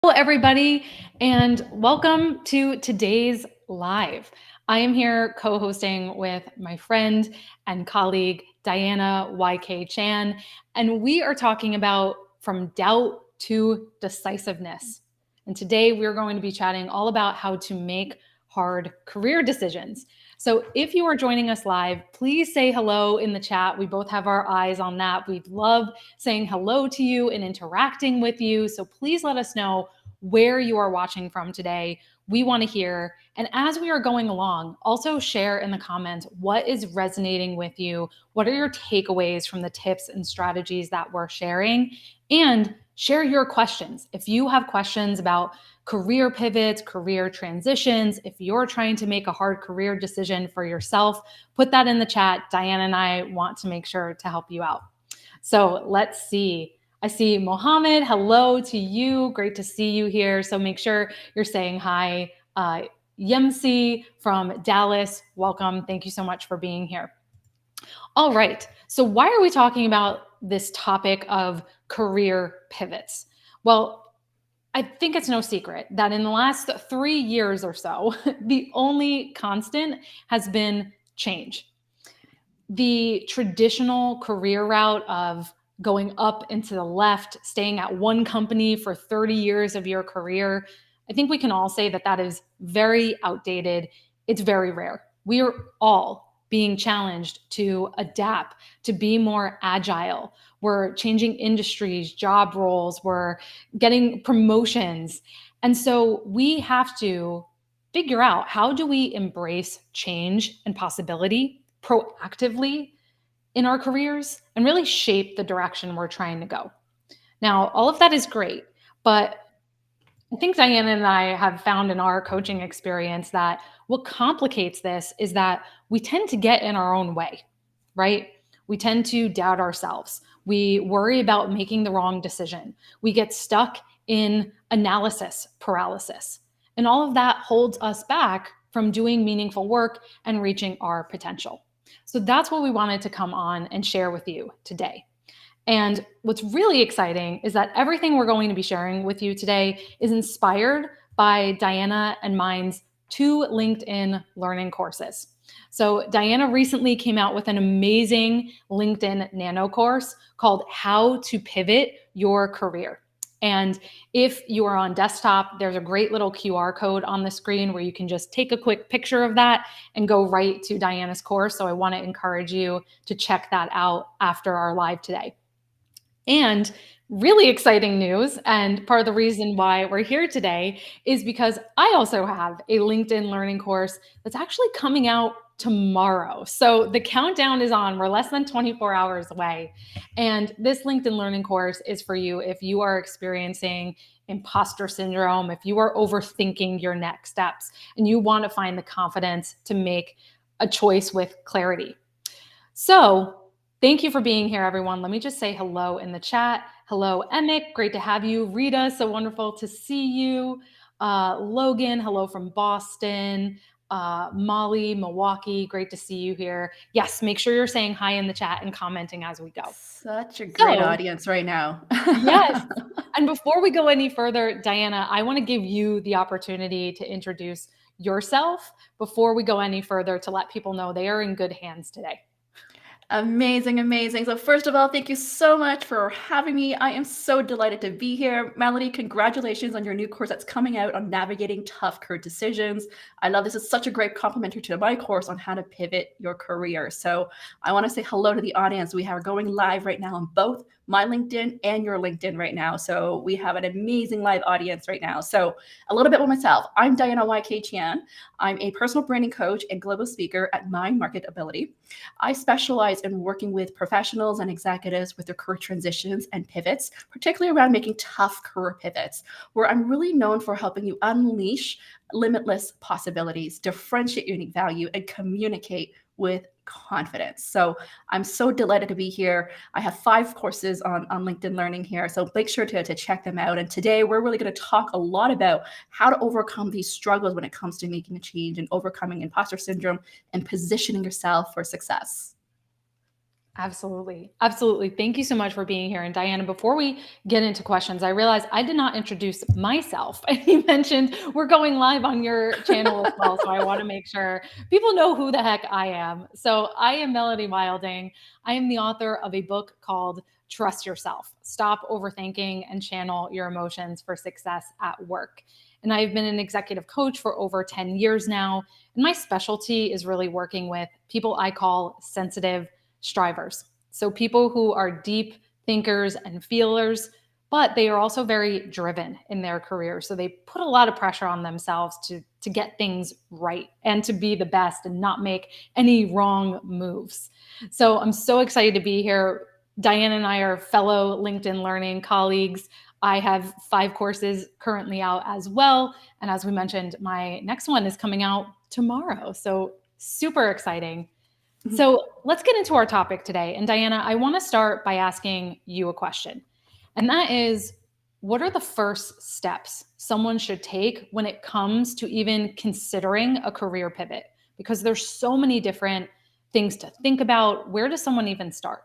Hello, everybody, and welcome to today's live. I am here co hosting with my friend and colleague, Diana YK Chan, and we are talking about from doubt to decisiveness. And today we're going to be chatting all about how to make hard career decisions. So if you are joining us live, please say hello in the chat. We both have our eyes on that. We'd love saying hello to you and interacting with you. So please let us know where you are watching from today. We want to hear. And as we are going along, also share in the comments what is resonating with you. What are your takeaways from the tips and strategies that we're sharing? And share your questions. If you have questions about career pivots, career transitions, if you're trying to make a hard career decision for yourself, put that in the chat. Diana and I want to make sure to help you out. So let's see. I see Mohammed. Hello to you. Great to see you here. So make sure you're saying hi. Yemsi from Dallas, welcome. Thank you so much for being here. All right. So why are we talking about this topic of career pivots? Well, I think it's no secret that in the last 3 years or so, the only constant has been change. The traditional career route of going up and to the left, staying at one company for 30 years of your career, I think we can all say that that is very outdated. It's very rare. We are all being challenged to adapt, to be more agile. We're changing industries, job roles, we're getting promotions. And so we have to figure out, how do we embrace change and possibility proactively in our careers and really shape the direction we're trying to go. Now, all of that is great, but I think Diana and I have found in our coaching experience that what complicates this is that we tend to get in our own way, right? We tend to doubt ourselves. We worry about making the wrong decision. We get stuck in analysis paralysis. And all of that holds us back from doing meaningful work and reaching our potential. So that's what we wanted to come on and share with you today. And what's really exciting is that everything we're going to be sharing with you today is inspired by Diana and mine's 2 LinkedIn learning courses. So Diana recently came out with an amazing LinkedIn nano course called How to Pivot Your Career. And if you are on desktop, there's a great little QR code on the screen where you can just take a quick picture of that and go right to Diana's course. So I want to encourage you to check that out after our live today. And really exciting news, and part of the reason why we're here today is because I also have a LinkedIn learning course that's actually coming out tomorrow. So the countdown is on. We're less than 24 hours away. And this LinkedIn learning course is for you if you are experiencing imposter syndrome, if you are overthinking your next steps, and you want to find the confidence to make a choice with clarity. So thank you for being here, everyone. Let me just say hello in the chat. Hello, Emmett. Great to have you. Rita, so wonderful to see you. Logan, hello from Boston. Molly, Milwaukee, great to see you here. Yes, make sure you're saying hi in the chat and commenting as we go. Such a great audience right now. Yes. And before we go any further, Diana, I want to give you the opportunity to introduce yourself before we go any further, to let people know they are in good hands today. Amazing, amazing. So first of all, thank you so much for having me. I am so delighted to be here. Melody, congratulations on your new course that's coming out on navigating tough career decisions. I love this. It's such a great complementary to my course on how to pivot your career. So I want to say hello to the audience. We are going live right now on both my LinkedIn and your LinkedIn right now. So we have an amazing live audience right now. So a little bit about myself. I'm Diana YK Chan. I'm a personal branding coach and global speaker at Mind Market Ability. I specialize in working with professionals and executives with their career transitions and pivots, particularly around making tough career pivots, where I'm really known for helping you unleash limitless possibilities, differentiate unique value, and communicate with confidence. So I'm so delighted to be here. I have 5 courses on LinkedIn Learning here, so make sure to check them out. And today we're really going to talk a lot about how to overcome these struggles when it comes to making a change and overcoming imposter syndrome and positioning yourself for success. Absolutely. Absolutely. Thank you so much for being here. And Diana, before we get into questions, I realized I did not introduce myself. And you mentioned we're going live on your channel as well. So I want to make sure people know who the heck I am. So I am Melody Wilding. I am the author of a book called Trust Yourself, Stop Overthinking and Channel Your Emotions for Success at Work. And I've been an executive coach for over 10 years now. And my specialty is really working with people I call sensitive strivers. So people who are deep thinkers and feelers, but they are also very driven in their career. So they put a lot of pressure on themselves to get things right and to be the best and not make any wrong moves. So I'm so excited to be here. Diana and I are fellow LinkedIn Learning colleagues. I have 5 courses currently out as well. And as we mentioned, my next one is coming out tomorrow. So super exciting. So let's get into our topic today. And Diana, I want to start by asking you a question. And that is, what are the first steps someone should take when it comes to even considering a career pivot? Because there's so many different things to think about. Where does someone even start?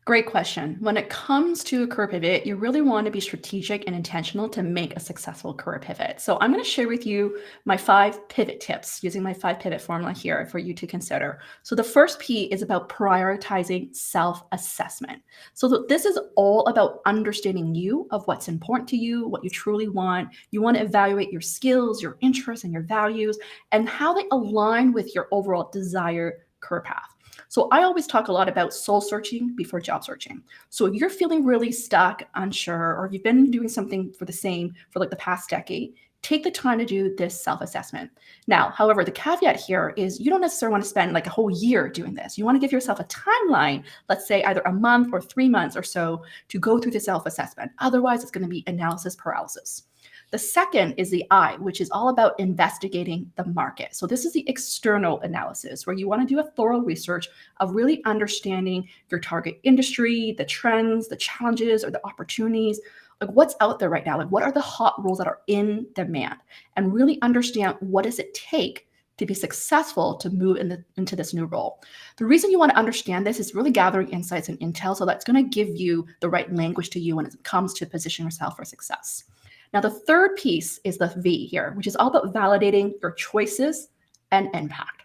Great question. When it comes to a career pivot, you really want to be strategic and intentional to make a successful career pivot. So I'm going to share with you my 5 pivot tips using my 5 pivot formula here for you to consider. So the first P is about prioritizing self-assessment. So this is all about understanding you, of what's important to you, what you truly want. You want to evaluate your skills, your interests, and your values, and how they align with your overall desired career path. So I always talk a lot about soul searching before job searching. So if you're feeling really stuck, unsure, or you've been doing something for the same for like the past decade, take the time to do this self-assessment. Now, however, the caveat here is you don't necessarily want to spend like a whole year doing this. You want to give yourself a timeline, let's say either a month or 3 months or so to go through the self-assessment. Otherwise, it's going to be analysis paralysis. The second is the I, which is all about investigating the market. So this is the external analysis where you want to do a thorough research of really understanding your target industry, the trends, the challenges, or the opportunities, like what's out there right now, like what are the hot roles that are in demand, and really understand what does it take to be successful to move into this new role. The reason you want to understand this is really gathering insights and intel, so that's going to give you the right language to you when it comes to position yourself for success. Now, the third piece is the V here, which is all about validating your choices and impact.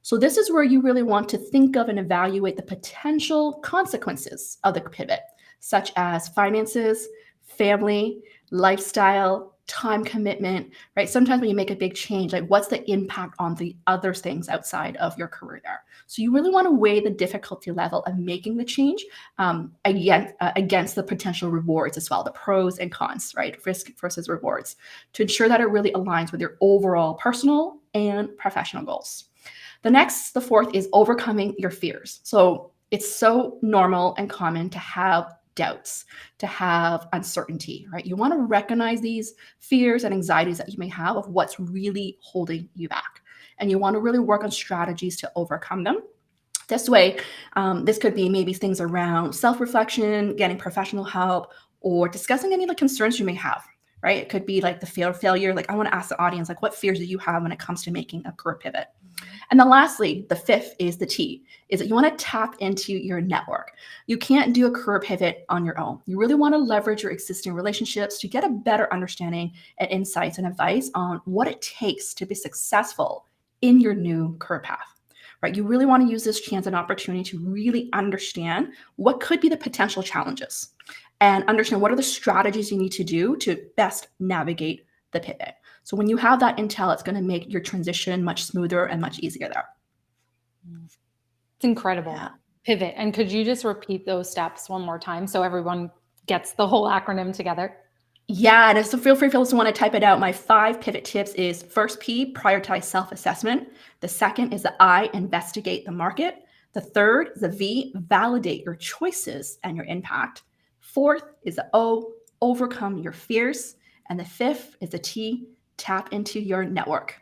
So this is where you really want to think of and evaluate the potential consequences of the pivot, such as finances, family, lifestyle, time commitment, right? Sometimes when you make a big change, like what's the impact on the other things outside of your career there? So you really want to weigh the difficulty level of making the change against the potential rewards as well, the pros and cons, right? Risk versus rewards, to ensure that it really aligns with your overall personal and professional goals. The fourth is overcoming your fears. So it's so normal and common to have doubts, to have uncertainty, right? You want to recognize these fears and anxieties that you may have of what's really holding you back. And you want to really work on strategies to overcome them. This way, this could be maybe things around self-reflection, getting professional help, or discussing any of the concerns you may have, right? It could be like the failure. Like I want to ask the audience, like what fears do you have when it comes to making a career pivot? And then lastly, the fifth is the T, is that you want to tap into your network. You can't do a career pivot on your own. You really want to leverage your existing relationships to get a better understanding and insights and advice on what it takes to be successful in your new career path. Right? You really want to use this chance and opportunity to really understand what could be the potential challenges and understand what are the strategies you need to do to best navigate the pivot. So when you have that intel, it's going to make your transition much smoother and much easier there. It's incredible. Yeah. Pivot. And could you just repeat those steps one more time so everyone gets the whole acronym together? Yeah, and so feel free if you also want to type it out. My 5 pivot tips is first P, prioritize self-assessment. The second is the I, investigate the market. The third is the V, validate your choices and your impact. Fourth is the O, overcome your fears. And the fifth is the T, tap into your network.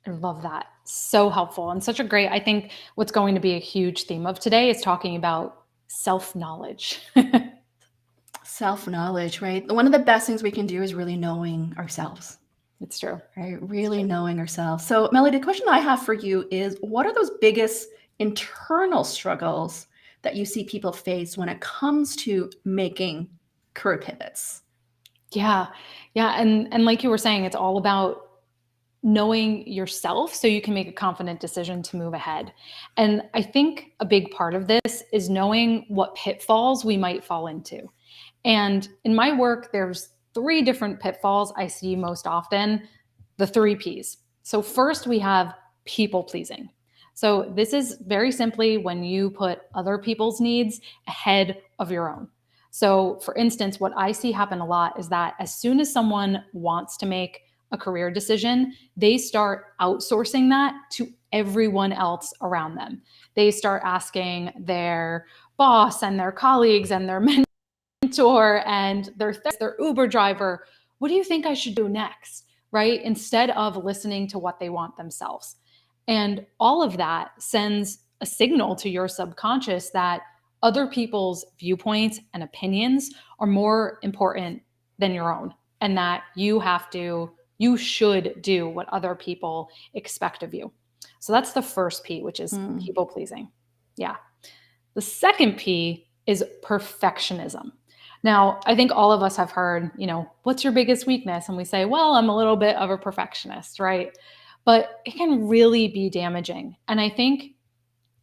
I love that. So helpful and such a great, I think what's going to be a huge theme of today is talking about self-knowledge. Self-knowledge, right? One of the best things we can do is really knowing ourselves. It's true. Right? Really knowing ourselves. So, Melody, the question I have for you is what are those biggest internal struggles that you see people face when it comes to making career pivots? Yeah. Yeah. And like you were saying, it's all about knowing yourself so you can make a confident decision to move ahead. And I think a big part of this is knowing what pitfalls we might fall into. And in my work, there's three different pitfalls I see most often, the three P's. So, first, we have people pleasing. So, this is very simply when you put other people's needs ahead of your own. So, for instance, what I see happen a lot is that as soon as someone wants to make a career decision, they start outsourcing that to everyone else around them. They start asking their boss and their colleagues and their mentor and their Uber driver, what do you think I should do next? Right? Instead of listening to what they want themselves. And all of that sends a signal to your subconscious that other people's viewpoints and opinions are more important than your own, and that you should do what other people expect of you. So that's the first P, which is Mm. people pleasing. Yeah. The second P is perfectionism. Now, I think all of us have heard, what's your biggest weakness? And we say, well, I'm a little bit of a perfectionist, right? But it can really be damaging. And I think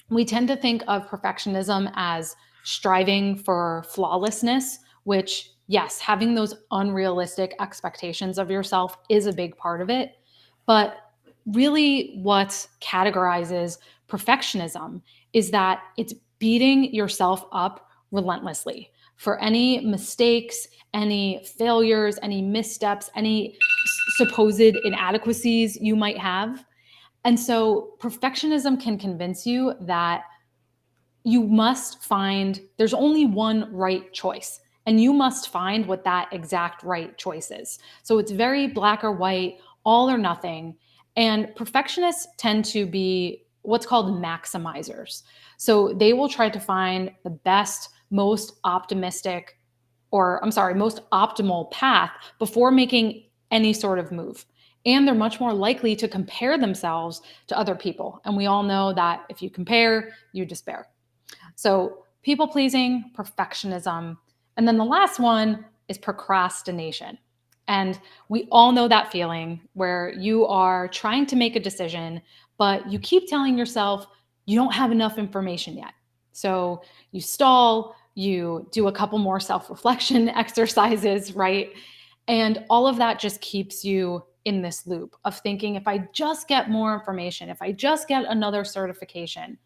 we tend to think of perfectionism as striving for flawlessness, which, yes, having those unrealistic expectations of yourself is a big part of it. But really, what categorizes perfectionism is that it's beating yourself up relentlessly for any mistakes, any failures, any missteps, any supposed inadequacies you might have. And so perfectionism can convince you that you must find, there's only one right choice, and you must find what that exact right choice is. So it's very black or white, all or nothing. And perfectionists tend to be what's called maximizers. So they will try to find the best, most optimistic, or I'm sorry, most optimal path before making any sort of move. And they're much more likely to compare themselves to other people. And we all know that if you compare, you despair. So, people pleasing, perfectionism. And then the last one is procrastination. And we all know that feeling where you are trying to make a decision, but you keep telling yourself you don't have enough information yet. So you stall, you do a couple more self reflection exercises, right? And all of that just keeps you in this loop of thinking if I just get more information, if I just get another certification,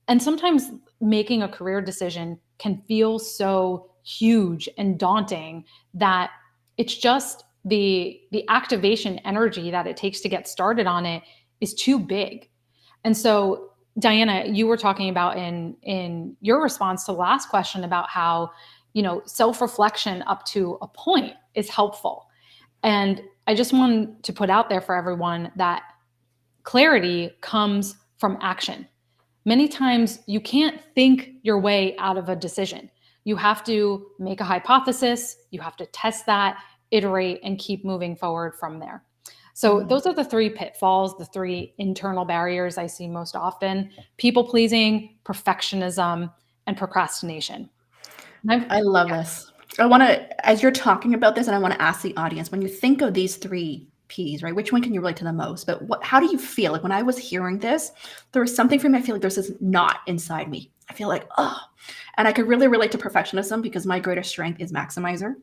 and sometimes making a career decision can feel so huge and daunting that it's just the activation energy that it takes to get started on it is too big. And so, Diana, you were talking about in your response to the last question about how, self-reflection up to a point is helpful. And I just want to put out there for everyone that clarity comes from action. Many times you can't think your way out of a decision. You have to make a hypothesis, you have to test that, iterate, and keep moving forward from there. So, Mm. those are the three pitfalls, the three internal barriers I see most often: people pleasing, perfectionism, and procrastination. I love this. I want to, as you're talking about this, and I want to ask the audience, when you think of these three P's, right, which one can you relate to the most? But how do you feel? Like when I was hearing this, there was something for me. I feel like there's this knot inside me. I feel like, oh, and I could really relate to perfectionism because my greatest strength is maximizer.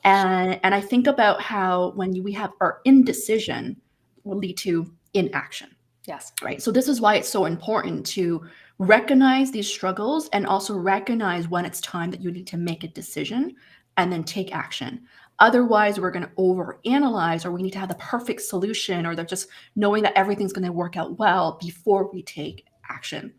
And I think about how when we have our indecision will lead to inaction. Yes. Right. So this is why it's so important to recognize these struggles and also recognize when it's time that you need to make a decision and then take action. Otherwise, we're going to overanalyze, or we need to have the perfect solution, or they're just knowing that everything's going to work out well before we take action.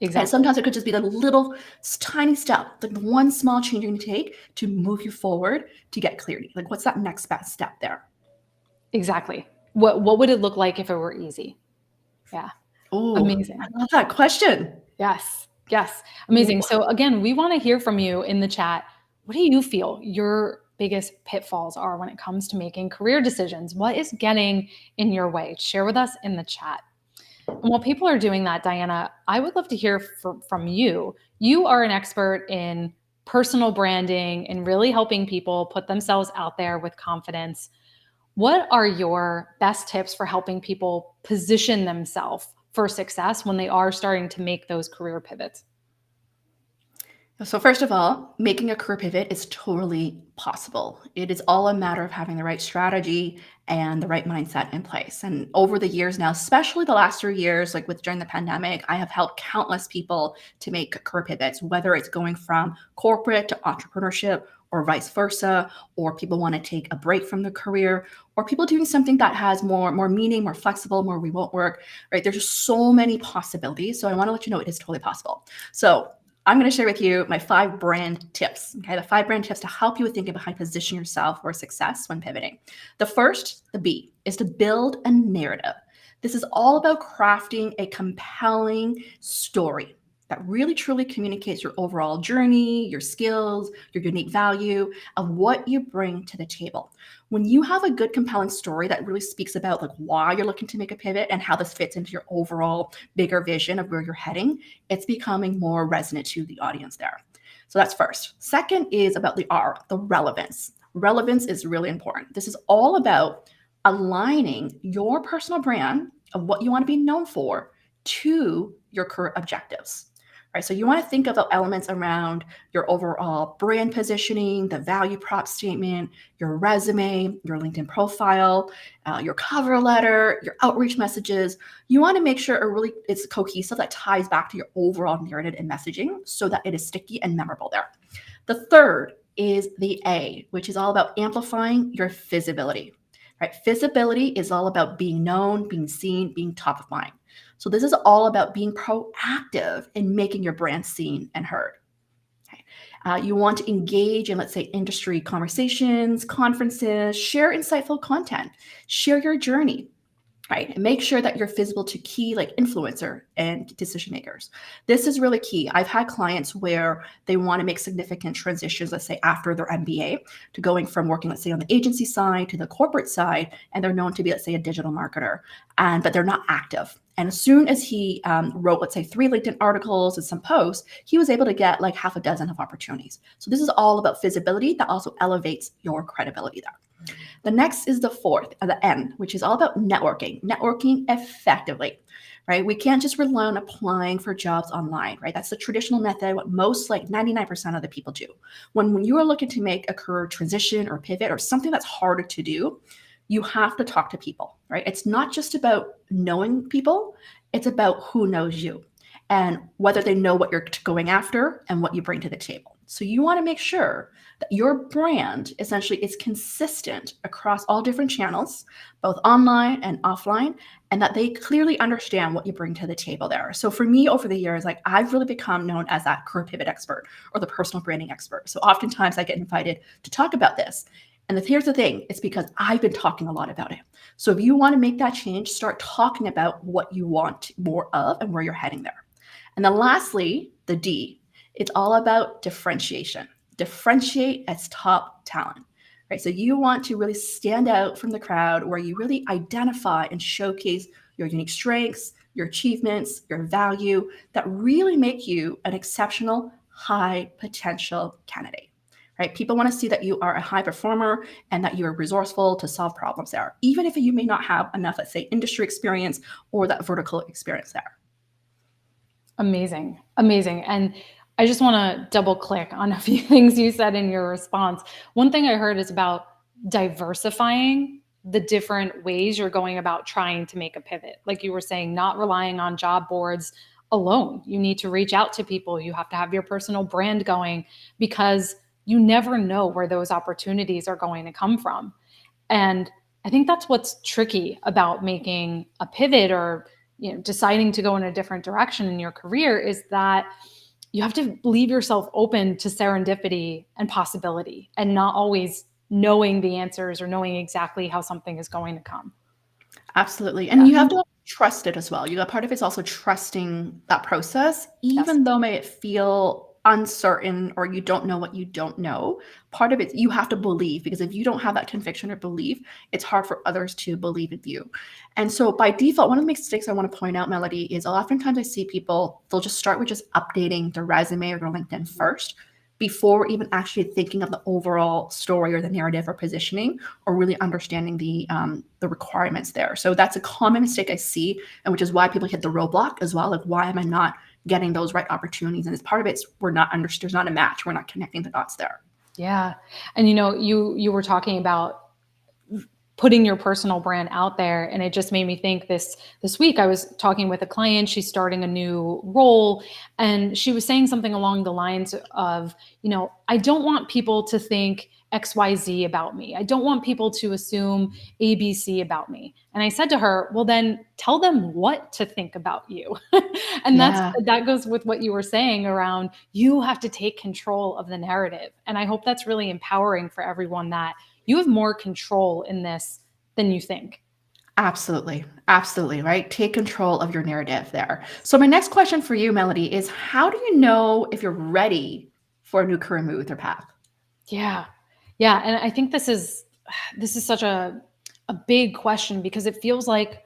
And Exactly. sometimes it could just be the little tiny step, like the one small change you're going to take to move you forward to get clarity. Like, what's that next best step there? Exactly. What would it look like if it were easy? Yeah. Oh, I Amazing. love that question. Yes. Yes. Amazing. So again, we want to hear from you in the chat. What do you feel your biggest pitfalls are when it comes to making career decisions? What is getting in your way? Share with us in the chat. And while people are doing that, Diana, I would love to hear from you. You are an expert in personal branding and really helping people put themselves out there with confidence. What are your best tips for helping people position themselves for success when they are starting to make those career pivots? So first of all, making a career pivot is totally possible. It is all a matter of having the right strategy and the right mindset in place. And over the years now, especially the last 3 years, like with during the pandemic, I have helped countless people to make career pivots, whether it's going from corporate to entrepreneurship or vice versa, or people want to take a break from the career, or people doing something that has more meaning, more flexible, more remote work, right? There's just so many possibilities. So I want to let you know it is totally possible. So I'm going to share with you my 5 brand tips. Okay, the 5 brand tips to help you think about how to position yourself for success when pivoting. The first, the B, is to build a narrative. This is all about crafting a compelling story that really truly communicates your overall journey, your skills, your unique value of what you bring to the table. When you have a good compelling story that really speaks about like why you're looking to make a pivot and how this fits into your overall bigger vision of where you're heading, it's becoming more resonant to the audience there. So that's first. Second is about the R, the relevance. Relevance is really important. This is all about aligning your personal brand of what you want to be known for to your current objectives. Right? So you want to think about elements around your overall brand positioning, the value prop statement, your resume, your LinkedIn profile, your cover letter, your outreach messages. You want to make sure it's cohesive, that ties back to your overall narrative and messaging so that it is sticky and memorable there. The third is the A, which is all about amplifying your visibility. Right? Visibility is all about being known, being seen, being top of mind. So this is all about being proactive in making your brand seen and heard. Okay. You want to engage in, let's say, industry conversations, conferences, share insightful content, share your journey, right? And make sure that you're visible to key like influencer and decision makers. This is really key. I've had clients where they want to make significant transitions, let's say after their MBA, to going from working, let's say, on the agency side to the corporate side, and they're known to be, let's say, a digital marketer, but they're not active. And as soon as he wrote, let's say, 3 LinkedIn articles and some posts, he was able to get like half a dozen of opportunities. So this is all about visibility that also elevates your credibility there. The next is the fourth, the N, which is all about networking effectively, right? We can't just rely on applying for jobs online, right? That's the traditional method, what most like 99% of the people do. When you are looking to make a career transition or pivot or something that's harder to do, you have to talk to people, right? It's not just about knowing people, it's about who knows you and whether they know what you're going after and what you bring to the table. So you want to make sure that your brand essentially is consistent across all different channels, both online and offline, and that they clearly understand what you bring to the table there. So for me over the years, like I've really become known as that career pivot expert or the personal branding expert. So oftentimes I get invited to talk about this. And here's the thing, it's because I've been talking a lot about it. So if you want to make that change, start talking about what you want more of and where you're heading there. And then lastly, the D, it's all about differentiation. Differentiate as top talent, right? So you want to really stand out from the crowd where you really identify and showcase your unique strengths, your achievements, your value that really make you an exceptional, high potential candidate. Right? People want to see that you are a high performer and that you're resourceful to solve problems there, even if you may not have enough, let's say, industry experience or that vertical experience there. Amazing. Amazing. And I just want to double click on a few things you said in your response. One thing I heard is about diversifying the different ways you're going about trying to make a pivot. Like you were saying, not relying on job boards alone. You need to reach out to people. You have to have your personal brand going because you never know where those opportunities are going to come from. And I think that's what's tricky about making a pivot or deciding to go in a different direction in your career is that you have to leave yourself open to serendipity and possibility and not always knowing the answers or knowing exactly how something is going to come. Absolutely. And you have to trust it as well. Part of it's also trusting that process, Yes. even though may it feel uncertain or you don't know what you don't know, part of it you have to believe, because if you don't have that conviction or belief, it's hard for others to believe in you. And so by default, one of the mistakes I want to point out, Melody, is oftentimes I see people, they'll just start with just updating their resume or their LinkedIn first before even actually thinking of the overall story or the narrative or positioning, or really understanding the requirements there. So that's a common mistake I see, and which is why people hit the roadblock as well. Like, why am I not getting those right opportunities? And it's part of it's we're not there's not a match. We're not connecting the dots there. Yeah. And you were talking about putting your personal brand out there, and it just made me think this week I was talking with a client. She's starting a new role, and she was saying something along the lines of, I don't want people to think XYZ about me. I don't want people to assume ABC about me. And I said to her, well, then tell them what to think about you. And Yeah. that goes with what you were saying around, you have to take control of the narrative. And I hope that's really empowering for everyone, that you have more control in this than you think. Absolutely. Absolutely. Right. Take control of your narrative there. So, my next question for you, Melody, is how do you know if you're ready for a new career move or path? Yeah. Yeah. And I think this is such a big question, because it feels like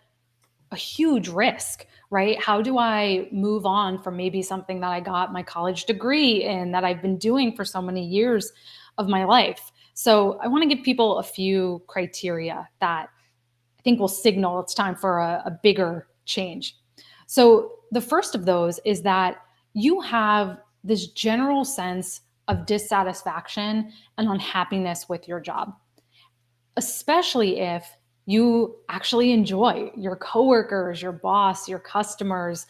a huge risk, right? How do I move on from maybe something that I got my college degree in, that I've been doing for so many years of my life? So I want to give people a few criteria that I think will signal it's time for a bigger change. So the first of those is that you have this general sense of dissatisfaction and unhappiness with your job, especially if you actually enjoy your coworkers, your boss, your customers,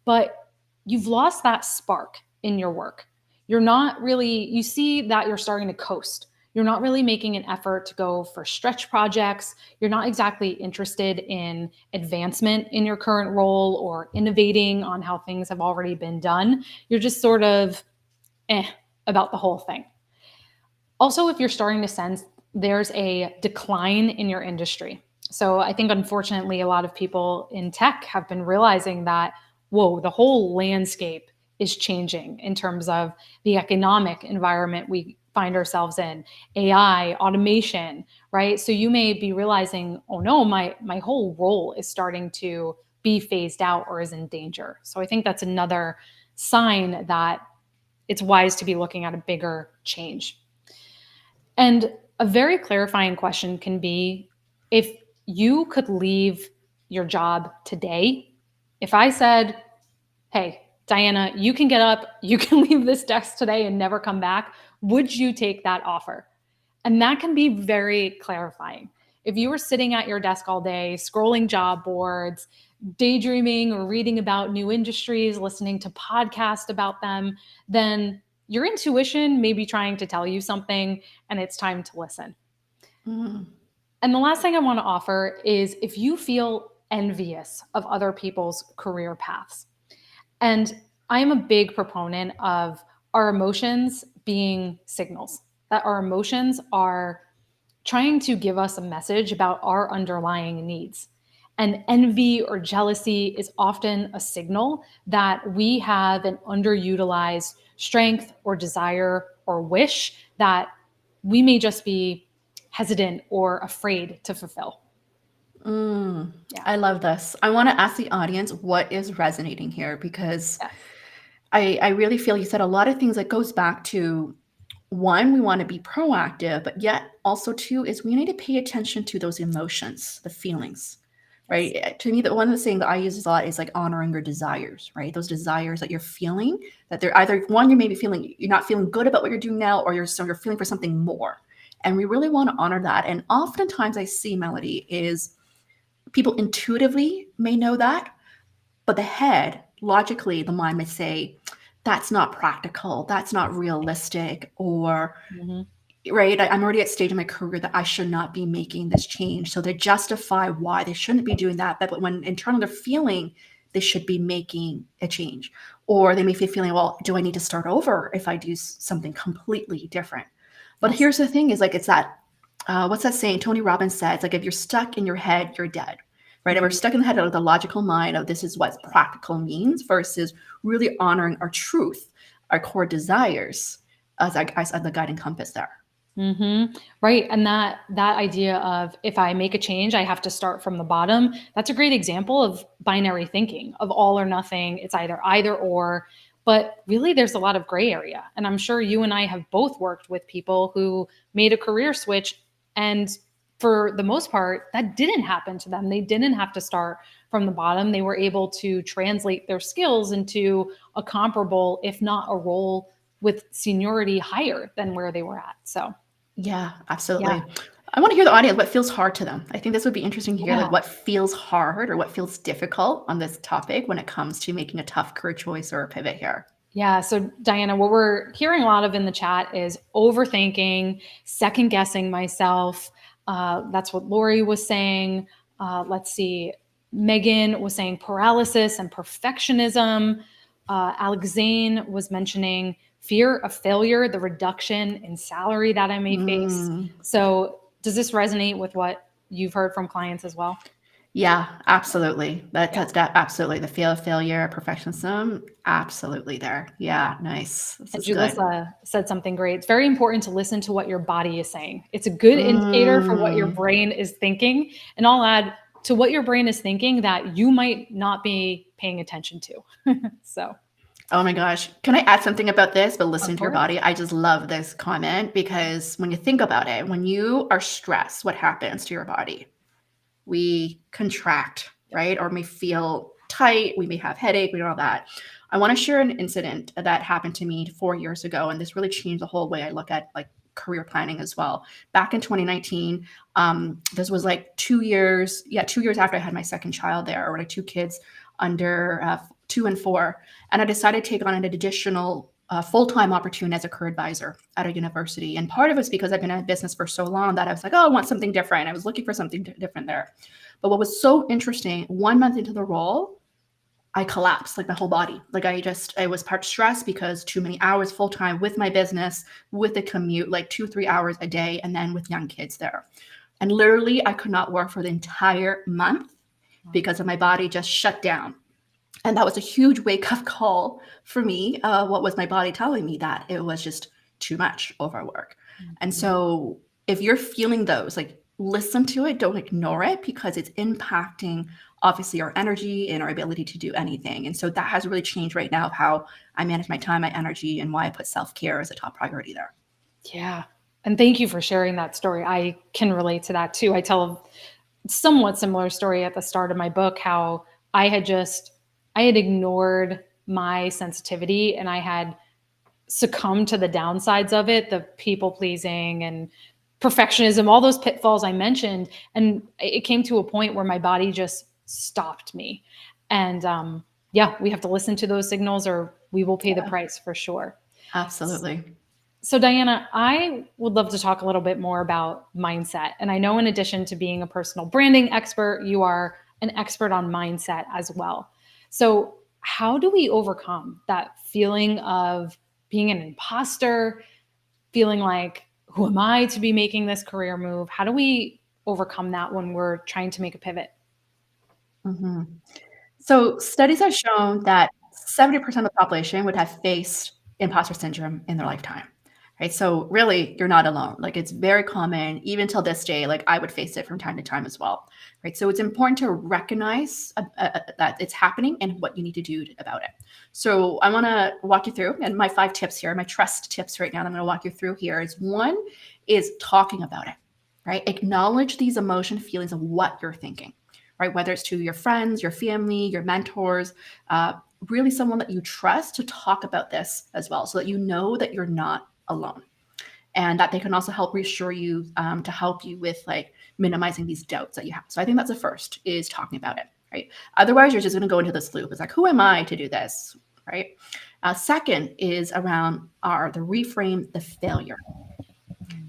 but you've lost that spark in your work. You're not really, you see that you're starting to coast. You're not really making an effort to go for stretch projects. You're not exactly interested in advancement in your current role or innovating on how things have already been done. You're just sort of about the whole thing. Also, if you're starting to sense there's a decline in your industry. So I think, unfortunately, a lot of people in tech have been realizing that, whoa, the whole landscape is changing in terms of the economic environment we find ourselves in, AI, automation, right? So you may be realizing, oh no, my whole role is starting to be phased out or is in danger. So I think that's another sign that it's wise to be looking at a bigger change. And a very clarifying question can be, if you could leave your job today, if I said, hey, Diana, you can get up, you can leave this desk today and never come back, would you take that offer? And that can be very clarifying. If you were sitting at your desk all day, scrolling job boards, daydreaming or reading about new industries, listening to podcasts about them, then your intuition may be trying to tell you something, and it's time to listen. Mm. And the last thing I want to offer is, if you feel envious of other people's career paths. And I am a big proponent of our emotions being signals, that our emotions are trying to give us a message about our underlying needs. And envy or jealousy is often a signal that we have an underutilized strength or desire or wish that we may just be hesitant or afraid to fulfill. Yeah. I love this. I want to ask the audience what is resonating here, because Yeah. I really feel you said a lot of things that goes back to, one, we want to be proactive, but yet also two is we need to pay attention to those emotions, the feelings, Yes. right? To me, the one of the things that I use a lot is like honoring your desires, right? Those desires that you're feeling, that they're either one, you may be feeling you're not feeling good about what you're doing now, or you're feeling for something more. And we really want to honor that. And oftentimes I see, Melody, is people intuitively may know that, but the head, logically, the mind may say, that's not practical, that's not realistic, or Mhm. right, I'm already at a stage in my career that I should not be making this change. So they justify why they shouldn't be doing that. But when internally they're feeling they should be making a change, or they may be feeling, well, do I need to start over if I do something completely different? But Yes. here's the thing: is like it's that what's that saying? Tony Robbins said, it's like if you're stuck in your head, you're dead. Right? If we're Mhm. stuck in the head of the logical mind of this is what practical means versus really honoring our truth, our core desires as the guiding compass there. Right. And that idea of if I make a change, I have to start from the bottom. That's a great example of binary thinking, of all or nothing. It's either or. But really, there's a lot of gray area. And I'm sure you and I have both worked with people who made a career switch. And for the most part, that didn't happen to them. They didn't have to start from the bottom. They were able to translate their skills into a comparable, if not a role with seniority higher than where they were at. So, Yeah, yeah. absolutely. I want to hear the audience, what feels hard to them. I think this would be interesting to hear, Yeah. like, what feels hard or what feels difficult on this topic when it comes to making a tough career choice or a pivot here. Yeah. So, Diana, what we're hearing a lot of in the chat is overthinking, second guessing myself. That's what Lori was saying. Let's see. Megan was saying paralysis and perfectionism. Alexane was mentioning fear of failure, the reduction in salary that I may face. So, does this resonate with what you've heard from clients as well? Yeah, absolutely. Yeah. That's absolutely the fear of failure, perfectionism, absolutely there. Yeah, nice. This And is good. Julissa said something great. It's very important to listen to what your body is saying. It's a good indicator for what your Mm. brain is thinking. And I'll add to what your brain is thinking that you might not be paying attention to. So, Oh my gosh. Can I add something about this, but of listen to your course. body? I just love this comment because when you think about it, when you are stressed, what happens to your body? We contract, right? Or may feel tight, we may have headache, we know all that. I want to share an incident that happened to me 4 years ago, and this really changed the whole way I look at like career planning as well. Back in 2019, this was like 2 years, 2 years after I had my second child there, or like two kids under 2 and 4, and I decided to take on an additional full-time opportunity as a career advisor at a university. And part of it's because I've been in business for so long that I was like, oh, I want something different. I was looking for something different there. But what was so interesting, 1 month into the role, I collapsed, like my whole body. Like I was part stressed because too many hours full time with my business, with the commute, like 2, 3 hours a day, and then with young kids there. And literally, I could not work for the entire month because of my body just shut down. And that was a huge wake up call for me. What was my body telling me? That it was just too much overwork. And so if you're feeling those, like listen to it, don't ignore it because it's impacting obviously our energy and our ability to do anything. And so that has really changed right now of how I manage my time, my energy, and why I put self-care as a top priority there. Yeah. And thank you for sharing that story. I can relate to that too. I tell a somewhat similar story at the start of my book how I had ignored my sensitivity and I had succumbed to the downsides of it, the people pleasing and perfectionism, all those pitfalls I mentioned. And it came to a point where my body just stopped me. And yeah, we have to listen to those signals or we will pay the Yeah, price for sure. absolutely. So, Diana, I would love to talk a little bit more about mindset. And I know, in addition to being a personal branding expert, you are an expert on mindset as well. So, how do we overcome that feeling of being an imposter, feeling like, who am I to be making this career move? How do we overcome that when we're trying to make a pivot? Mhm. So studies have shown that 70% of the population would have faced imposter syndrome in their lifetime, right? So really, you're not alone. Like it's very common, even till this day. Like I would face it from time to time as well, right? So it's important to recognize that it's happening and what you need to do about it. So I want to walk you through, and my 5 tips here, my trust tips right now. That I'm going to walk you through here is one is talking about it, right? Acknowledge these emotion feelings of what you're thinking, right? Whether it's to your friends, your family, your mentors, really someone that you trust to talk about this as well, so that you know that you're not alone, and that they can also help reassure you to help you with like minimizing these doubts that you have. So I think that's the first is talking about it, right? Otherwise, you're just going to go into this loop. It's like, who am I to do this, right? Second is around the reframe the failure,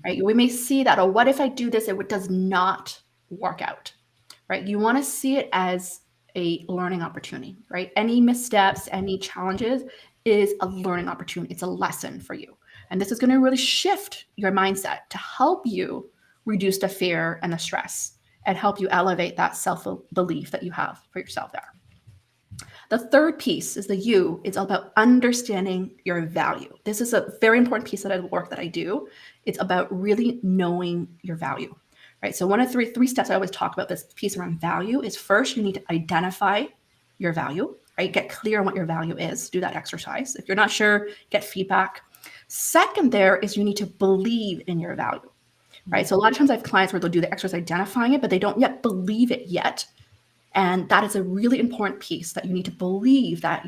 right? We may see that, oh, what if I do this? It does not work out, right? You want to see it as a learning opportunity, right? Any missteps, any challenges is a learning opportunity. It's a lesson for you. And this is going to really shift your mindset to help you reduce the fear and the stress and help you elevate that self belief that you have for yourself there. The third piece is the U. It's all about understanding your value. This is a very important piece of the work that I do. It's about really knowing your value, right? So one of three steps I always talk about this piece around value is first you need to identify your value, right? Get clear on what your value is. Do that exercise. If you're not sure, get feedback. Second, there is you need to believe in your value, right? So a lot of times I have clients where they'll do the exercise identifying it, but they don't yet believe it yet. And that is a really important piece, that you need to believe that,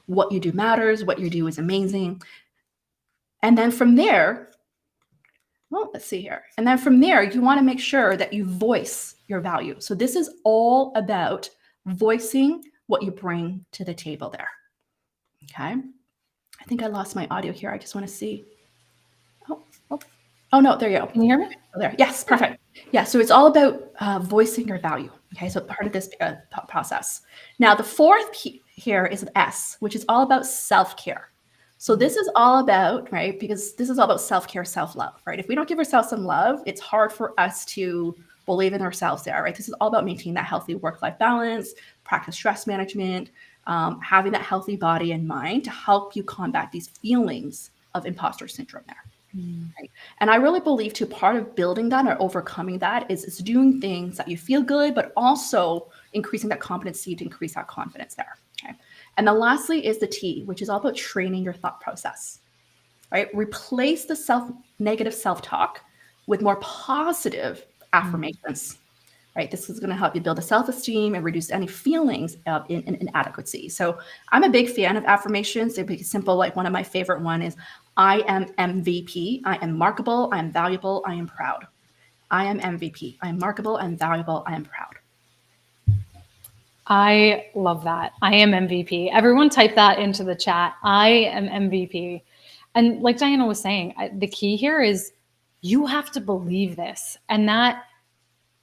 what you do matters, what you do is amazing. And then from there, well, let's see here. And then from there, you want to make sure that you voice your value. So this is all about voicing what you bring to the table there. Okay. I think I lost my audio here. I just want to see. Oh no, there you go. Can you hear me? Oh, there. Yes, perfect. Yeah, so it's all about voicing your value. Okay, so part of this process. Now, the fourth here is S, which is all about self-care. So this is all about, right, because this is all about self-care, self-love, right? If we don't give ourselves some love, it's hard for us to believe in ourselves there, right? This is all about maintaining that healthy work-life balance, practice stress management, having that healthy body and mind to help you combat these feelings of imposter syndrome there. Right. And I really believe too, part of building that or overcoming that is doing things that you feel good, but also increasing that competency to increase that confidence there. Okay. And then lastly is the T, which is all about training your thought process. Right. Replace the negative self-talk with more positive affirmations. Right. This is going to help you build a self-esteem and reduce any feelings of inadequacy. So I'm a big fan of affirmations. They're simple. Like one of my favorite one is, I am MVP. I am markable. I am valuable. I am proud. I am MVP. I am markable. I am valuable. I am proud. I love that. I am MVP. Everyone type that into the chat. I am MVP. And like Diana was saying, the key here is you have to believe this. And that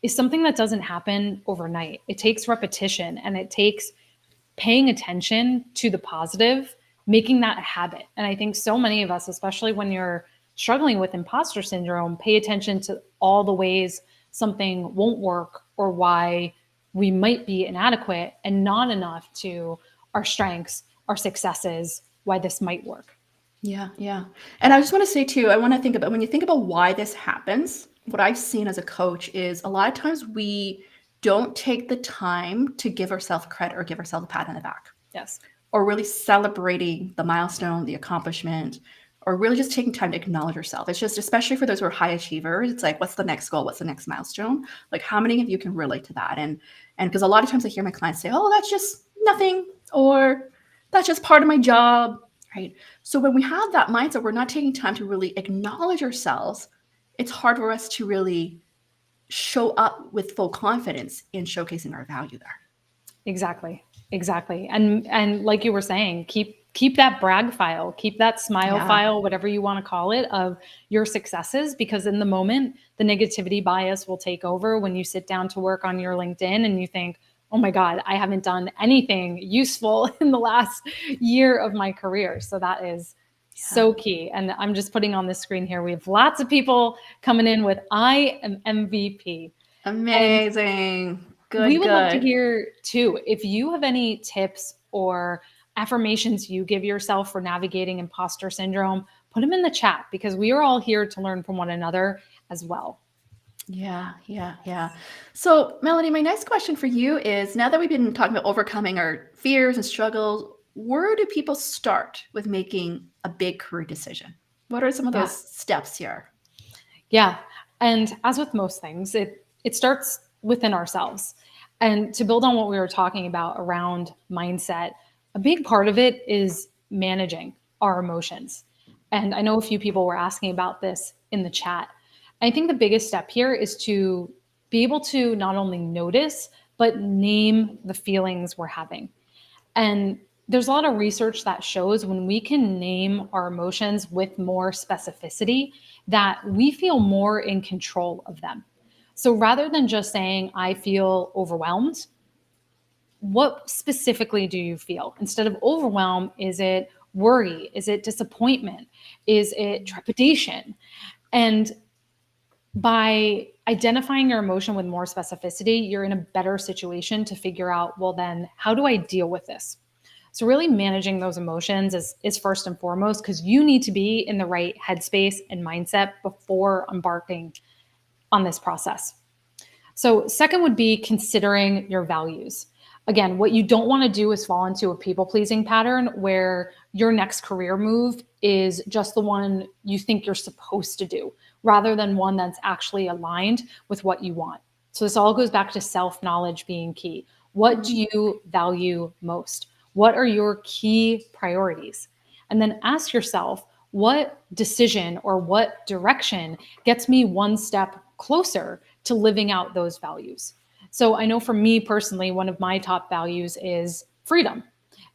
is something that doesn't happen overnight. It takes repetition, and it takes paying attention to the positive, making that a habit. And I think so many of us, especially when you're struggling with imposter syndrome, pay attention to all the ways something won't work or why we might be inadequate, and not enough to our strengths, our successes, why this might work. Yeah, yeah. And I just want to say too, I want to think about, when you think about why this happens, what I've seen as a coach is a lot of times we don't take the time to give ourselves credit or give ourselves a pat on the back. Yes. Or really celebrating the milestone, the accomplishment, or really just taking time to acknowledge yourself. It's just, especially for those who are high achievers, it's like, what's the next goal? What's the next milestone? Like, how many of you can relate to that? And because a lot of times I hear my clients say, oh, that's just nothing, or that's just part of my job, right? So when we have that mindset, we're not taking time to really acknowledge ourselves. It's hard for us to really show up with full confidence in showcasing our value there. Exactly. And like you were saying, keep that brag file, keep that smile file, whatever you want to call it, of your successes, because in the moment, the negativity bias will take over when you sit down to work on your LinkedIn and you think, oh my God, I haven't done anything useful in the last year of my career. So that is so key. And I'm just putting on the screen here, we have lots of people coming in with, I am MVP. Amazing. Good. We would love to hear too, if you have any tips or affirmations you give yourself for navigating imposter syndrome, put them in the chat, because we are all here to learn from one another as well. Yeah. So Melanie, my next question for you is, now that we've been talking about overcoming our fears and struggles, where do people start with making a big career decision? What are some of those steps here? Yeah. And as with most things, it starts within ourselves. And to build on what we were talking about around mindset, a big part of it is managing our emotions. And I know a few people were asking about this in the chat. I think the biggest step here is to be able to not only notice, but name the feelings we're having. And there's a lot of research that shows when we can name our emotions with more specificity, that we feel more in control of them. So rather than just saying, I feel overwhelmed, what specifically do you feel? Instead of overwhelm, is it worry? Is it disappointment? Is it trepidation? And by identifying your emotion with more specificity, you're in a better situation to figure out, well, then how do I deal with this? So really managing those emotions is first and foremost, because you need to be in the right headspace and mindset before embarking on this process. So, second would be considering your values. Again, what you don't want to do is fall into a people pleasing pattern where your next career move is just the one you think you're supposed to do rather than one that's actually aligned with what you want. So, this all goes back to self knowledge being key. What do Mhm. you value most? What are your key priorities? And then ask yourself, what decision or what direction gets me one step closer to living out those values? So I know for me personally, one of my top values is freedom.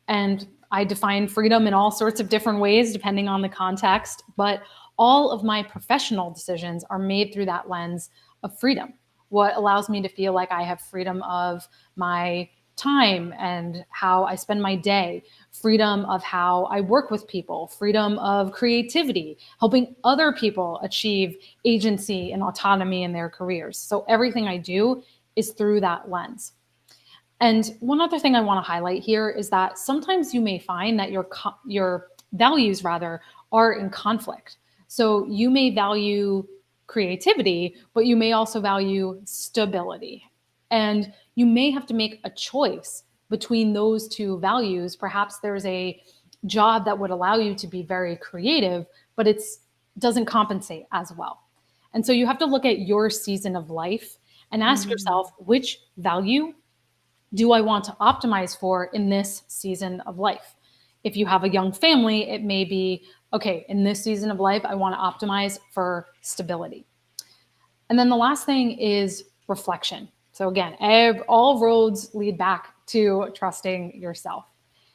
And I define freedom in all sorts of different ways depending on the context, but all of my professional decisions are made through that lens of freedom. What allows me to feel like I have freedom of my time and how I spend my day, freedom of how I work with people, freedom of creativity, helping other people achieve agency and autonomy in their careers. So everything I do is through that lens. And one other thing I want to highlight here is that sometimes you may find that your values rather are in conflict. So you may value creativity, but you may also value stability. And you may have to make a choice between those two values. Perhaps there's a job that would allow you to be very creative, but it doesn't compensate as well. And so you have to look at your season of life and ask Mhm. yourself, which value do I want to optimize for in this season of life? If you have a young family, it may be, okay, in this season of life, I want to optimize for stability. And then the last thing is reflection. So again, all roads lead back to trusting yourself.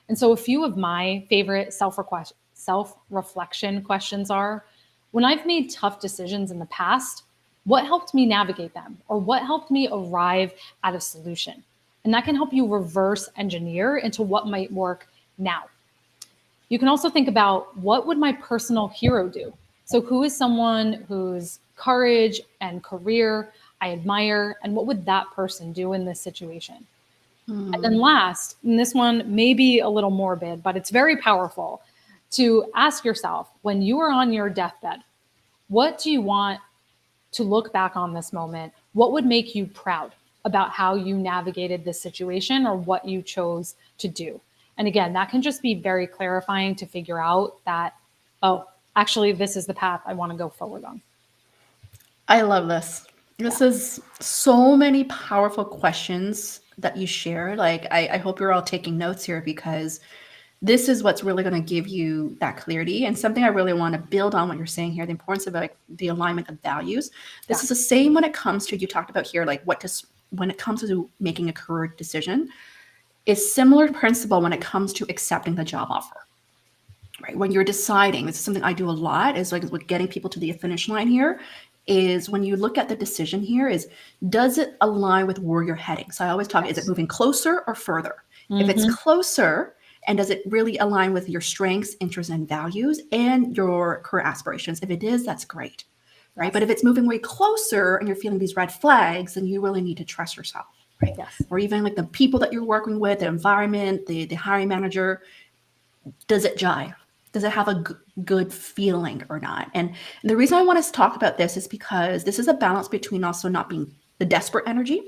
And so a few of my favorite self-reflection questions are, when I've made tough decisions in the past, what helped me navigate them, or what helped me arrive at a solution? And that can help you reverse engineer into what might work now. You can also think about, what would my personal hero do? So who is someone whose courage and career I admire, and what would that person do in this situation? And then Mhm. last, and this one may be a little morbid, but it's very powerful, to ask yourself, when you are on your deathbed, what do you want to look back on this moment? What would make you proud about how you navigated this situation or what you chose to do? And again, that can just be very clarifying to figure out that, oh, actually, this is the path I want to go forward on. I love this. Yeah. This is so many powerful questions that you shared. Like, I hope you're all taking notes here because this is what's really going to give you that clarity. And something I really want to build on what you're saying here, the importance of like the alignment of values. This Yeah. is the same when it comes to, you talked about here, like when it comes to making a career decision, is similar principle when it comes to accepting the job offer. Right, when you're deciding, this is something I do a lot, is like with getting people to the finish line here, is when you look at the decision here, is does it align with where you're heading? So I always talk, is it Yes. moving closer or further? If it's Mm-hmm. closer, and does it really align with your strengths, interests, and values and your career aspirations? If it is, that's great. Right, but Yes. if it's moving way closer and you're feeling these red flags, then you really need to trust yourself. Right, Yes. or even like the people that you're working with, the environment, the hiring manager, does it jive? Does it have a good feeling or not? And the reason I want us to talk about this is because this is a balance between also not being the desperate energy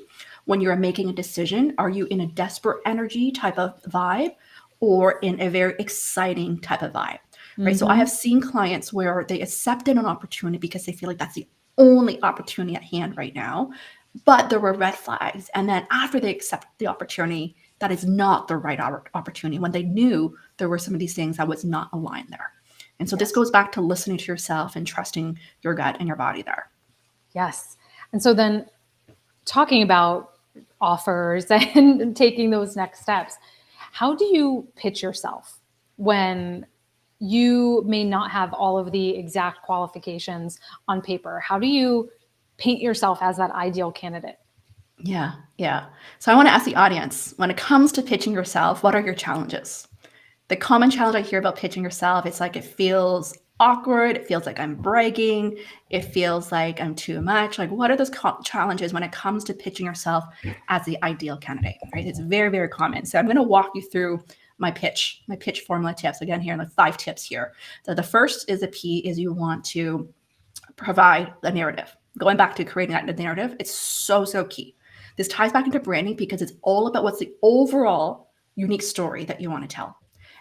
when you're making a decision. Are you in a desperate energy type of vibe or in a very exciting type of vibe? Right. So I Mm-hmm. have seen clients where they accepted an opportunity because they feel like that's the only opportunity at hand right now, but there were red flags. And then after they accept the opportunity, that is not the right opportunity when they knew there were some of these things that was not aligned there. And so this Yes. goes back to listening to yourself and trusting your gut and your body there. Yes. And so then, talking about offers and taking those next steps, how do you pitch yourself when you may not have all of the exact qualifications on paper? How do you paint yourself as that ideal candidate? Yeah, yeah. So I want to ask the audience, when it comes to pitching yourself, what are your challenges? The common challenge I hear about pitching yourself, it's like it feels awkward. It feels like I'm bragging. It feels like I'm too much. Like, what are those challenges when it comes to pitching yourself as the ideal candidate? Right? It's very, very common. So I'm going to walk you through my pitch formula tips. Again, here, like 5 tips here. So the first is the P is you want to provide the narrative. Going back to creating that narrative, it's so key. This ties back into branding because it's all about what's the overall unique story that you want to tell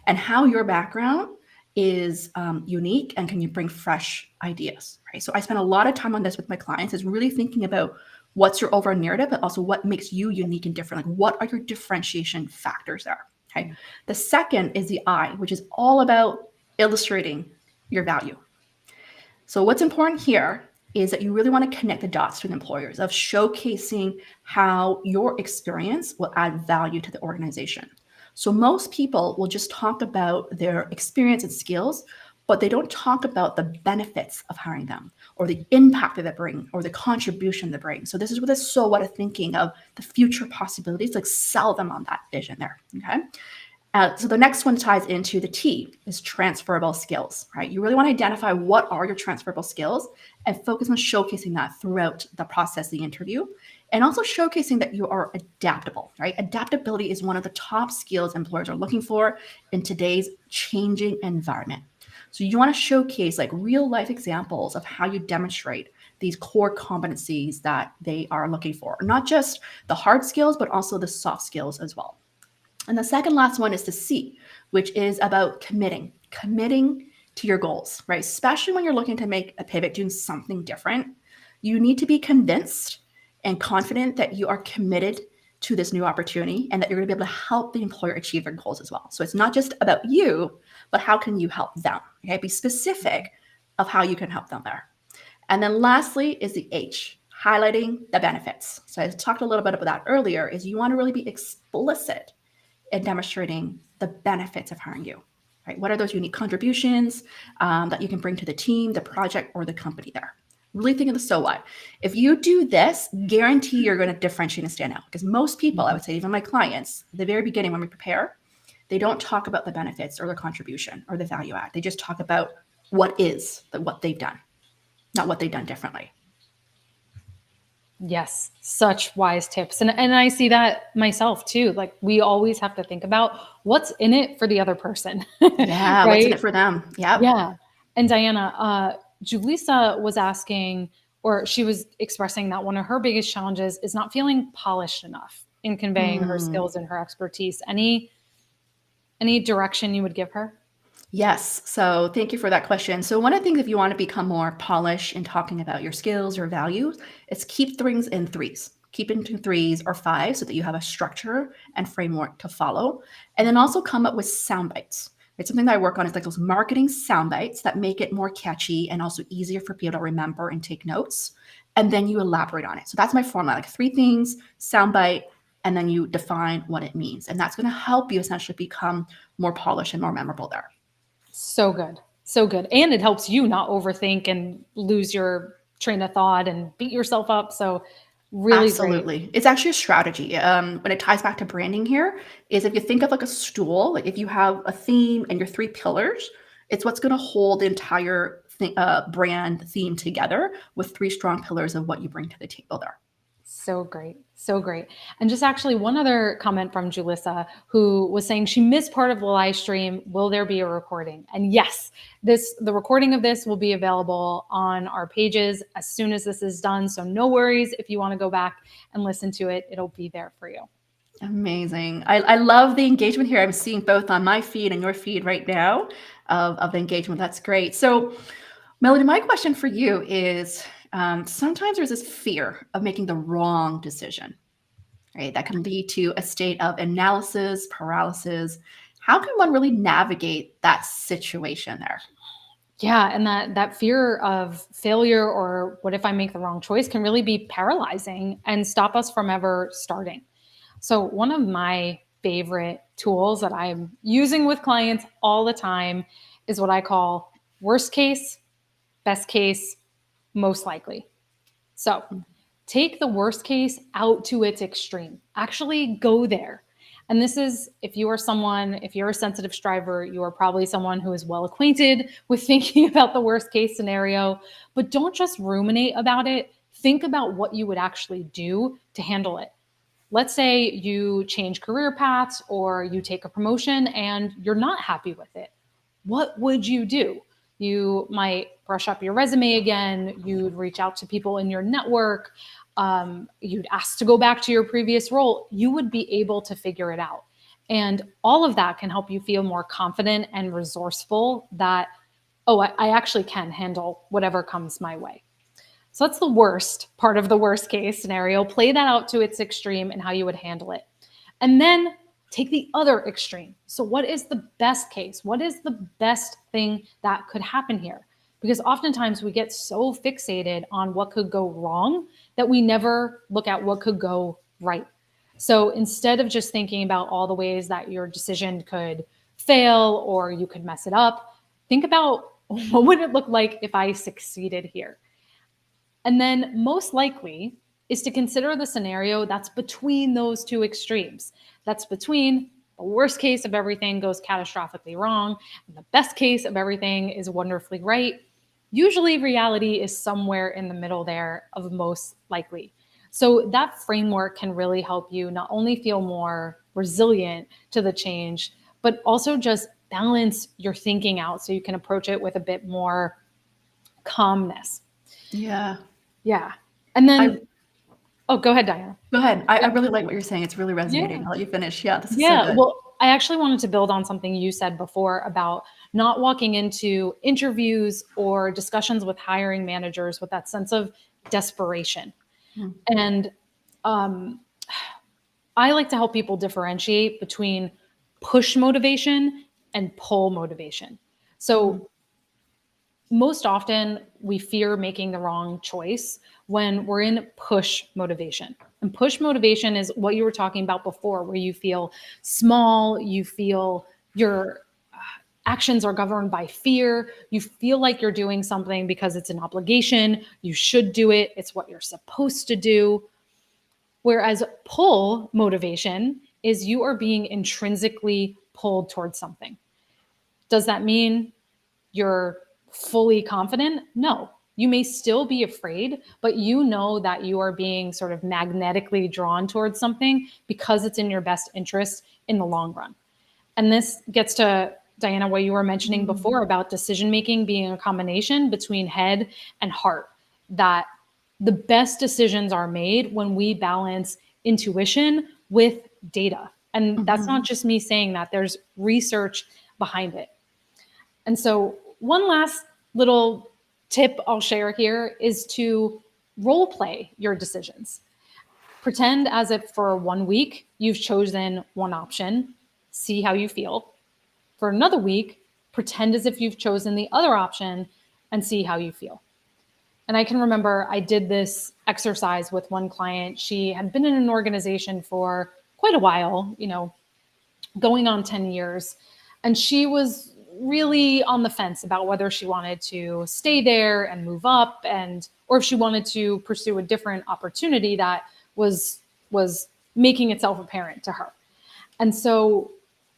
and how your background is unique and can you bring fresh ideas, right? So I spend a lot of time on this with my clients, is really thinking about what's your overall narrative, but also what makes you unique and different. Like, what are your differentiation factors there? Okay. The second is the I, which is all about illustrating your value. So what's important here is that you really want to connect the dots with employers of showcasing how your experience will add value to the organization. So most people will just talk about their experience and skills, but they don't talk about the benefits of hiring them or the impact that they bring or the contribution they bring. So this is what is so what I'm thinking of the future possibilities, like sell them on that vision there, okay? So the next one ties into the T is transferable skills, right? You really want to identify what are your transferable skills and focus on showcasing that throughout the process, the interview, and also showcasing that you are adaptable, right? Adaptability is one of the top skills employers are looking for in today's changing environment. So you want to showcase like real life examples of how you demonstrate these core competencies that they are looking for, not just the hard skills, but also the soft skills as well. And the second last one is the C, which is about committing to your goals, right? Especially when you're looking to make a pivot, doing something different. You need to be convinced and confident that you are committed to this new opportunity and that you're going to be able to help the employer achieve their goals as well. So it's not just about you, but how can you help them? Okay, be specific of how you can help them there. And then lastly is the H, highlighting the benefits. So I talked a little bit about that earlier, is you want to really be explicit in demonstrating the benefits of hiring you, right? What are those unique contributions that you can bring to the team, the project, or the company there? Really think of the so what. If you do this, guarantee you're going to differentiate and stand out. Because most people, I would say, even my clients, at the very beginning when we prepare, they don't talk about the benefits or the contribution or the value add. They just talk about what they've done, not what they've done differently. Yes, such wise tips. And I see that myself too. Like, we always have to think about what's in it for the other person. Yeah, what's in Right? it for them? Yep. Yeah. And Diana, Julissa was asking, or she was expressing that one of her biggest challenges is not feeling polished enough in conveying her skills and her expertise. Any direction you would give her? Yes. So thank you for that question. So one of the things, if you want to become more polished in talking about your skills or values, is keep things in threes. Keep it into 3s or 5s so that you have a structure and framework to follow. And then also come up with sound bites. It's something that I work on is like those marketing sound bites that make it more catchy and also easier for people to remember and take notes. And then you elaborate on it. So that's my formula, like 3 things, sound bite, and then you define what it means. And that's going to help you essentially become more polished and more memorable there. So good. So good. And it helps you not overthink and lose your train of thought and beat yourself up. So really great. Absolutely. It's actually a strategy. When it ties back to branding here, is if you think of like a stool, like if you have a theme and your 3 pillars, it's what's going to hold the entire brand theme together with 3 strong pillars of what you bring to the table there. So great. So great. And just actually one other comment from Julissa, who was saying she missed part of the live stream. Will there be a recording? And yes, the recording of this will be available on our pages as soon as this is done. So no worries. If you want to go back and listen to it, it'll be there for you. Amazing. I love the engagement here. I'm seeing both on my feed and your feed right now of the engagement. That's great. So Melody, my question for you is, sometimes there's this fear of making the wrong decision, right? That can lead to a state of analysis, paralysis. How can one really navigate that situation there? Yeah, and that fear of failure or what if I make the wrong choice can really be paralyzing and stop us from ever starting. So one of my favorite tools that I'm using with clients all the time is what I call worst case, best case, most likely. So take the worst case out to its extreme. Actually go there. And this is, if you're a sensitive striver, you are probably someone who is well acquainted with thinking about the worst case scenario, but don't just ruminate about it. Think about what you would actually do to handle it. let's say you change career paths or you take a promotion and you're not happy with it. What would you do? You might brush up your resume again. You'd reach out to people in your network. You'd ask to go back to your previous role. You would be able to figure it out. And all of that can help you feel more confident and resourceful that, oh, I actually can handle whatever comes my way. So that's the worst part of the worst case scenario. Play that out to its extreme and how you would handle it. And then take the other extreme. So, what is the best case? What is the best thing that could happen here? Because oftentimes we get so fixated on what could go wrong that we never look at what could go right. So, instead of just thinking about all the ways that your decision could fail or you could mess it up, think about what would it look like if I succeeded here? And then, most likely, is to consider the scenario that's between those two extremes. That's between the worst case of everything goes catastrophically wrong and the best case of everything is wonderfully right. Usually, reality is somewhere in the middle there of most likely. So, that framework can really help you not only feel more resilient to the change, but also just balance your thinking out so you can approach it with a bit more calmness. Yeah. Yeah. And then, oh, go ahead, Diana. Go ahead. I really like what you're saying. It's really resonating. Yeah. I'll let you finish. Yeah, this is so Yeah. good. Well, I actually wanted to build on something you said before about not walking into interviews or discussions with hiring managers with that sense of desperation. And I like to help people differentiate between push motivation and pull motivation. So, most often we fear making the wrong choice when we're in push motivation. And push motivation is what you were talking about before, where you feel small, you feel your actions are governed by fear, you feel like you're doing something because it's an obligation, you should do it, it's what you're supposed to do. Whereas pull motivation is you are being intrinsically pulled towards something. Does that mean you're fully confident? No. You may still be afraid, but you know that you are being sort of magnetically drawn towards something because it's in your best interest in the long run. And this gets to, Diana, what you were mentioning before about decision making being a combination between head and heart, that the best decisions are made when we balance intuition with data. And that's not just me saying that, there's research behind it. And so, one last little tip I'll share here is to role play your decisions. Pretend as if for 1 week you've chosen one option, see how you feel. For another week, pretend as if you've chosen the other option and see how you feel. And I can remember I did this exercise with one client. She had been in an organization for quite a while, going on 10 years. And she was really on the fence about whether she wanted to stay there and move up or if she wanted to pursue a different opportunity that was making itself apparent to her. And so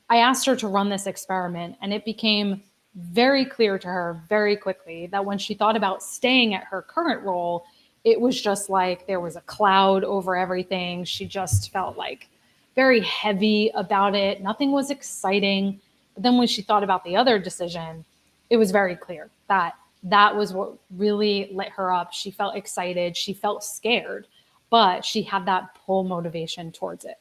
I asked her to run this experiment, and it became very clear to her very quickly that when she thought about staying at her current role, it was just like there was a cloud over everything. She just felt like very heavy about it. Nothing was exciting. But then when she thought about the other decision, it was very clear that that was what really lit her up. She felt excited. She felt scared, but she had that pull motivation towards it.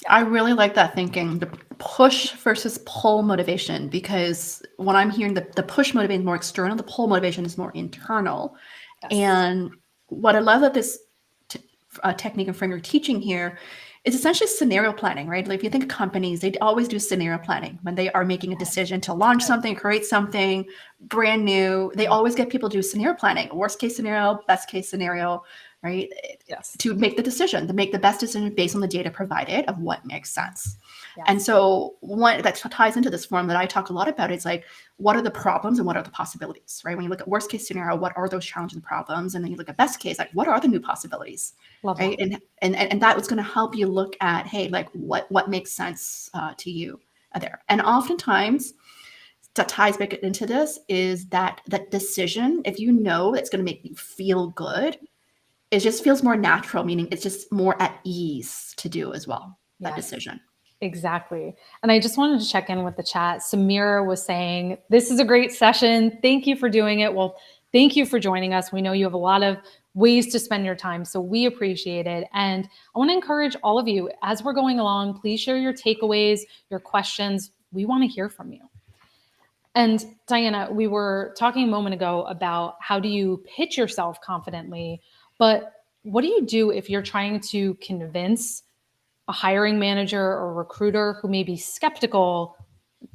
I really like that thinking, the push versus pull motivation, because when I'm hearing the push motivation is more external, the pull motivation is more internal. Yes. And what I love that this technique and frame you're teaching here is essentially scenario planning, right? Like if you think of companies, they always do scenario planning when they are making a decision to launch something, create something brand new. They always get people to do scenario planning, worst case scenario, best case scenario, right? Yes. To make the decision, to make the best decision based on the data provided of what makes sense. Yes. And so one that ties into this form that I talk a lot about is like, what are the problems and what are the possibilities, right? When you look at worst case scenario, what are those challenges and problems? And then you look at best case, like what are the new possibilities, Love right? that. And that was going to help you look at, hey, like what makes sense to you there. And oftentimes that ties back into this is that decision, if you know it's going to make you feel good, it just feels more natural, meaning it's just more at ease to do as well, that Yes. decision. Exactly. And I just wanted to check in with the chat. Samira was saying, this is a great session. Thank you for doing it. Well, thank you for joining us. We know you have a lot of ways to spend your time, so we appreciate it. And I want to encourage all of you, as we're going along, please share your takeaways, your questions. We want to hear from you. And Diana, we were talking a moment ago about how do you pitch yourself confidently, but what do you do if you're trying to convince a hiring manager or recruiter who may be skeptical?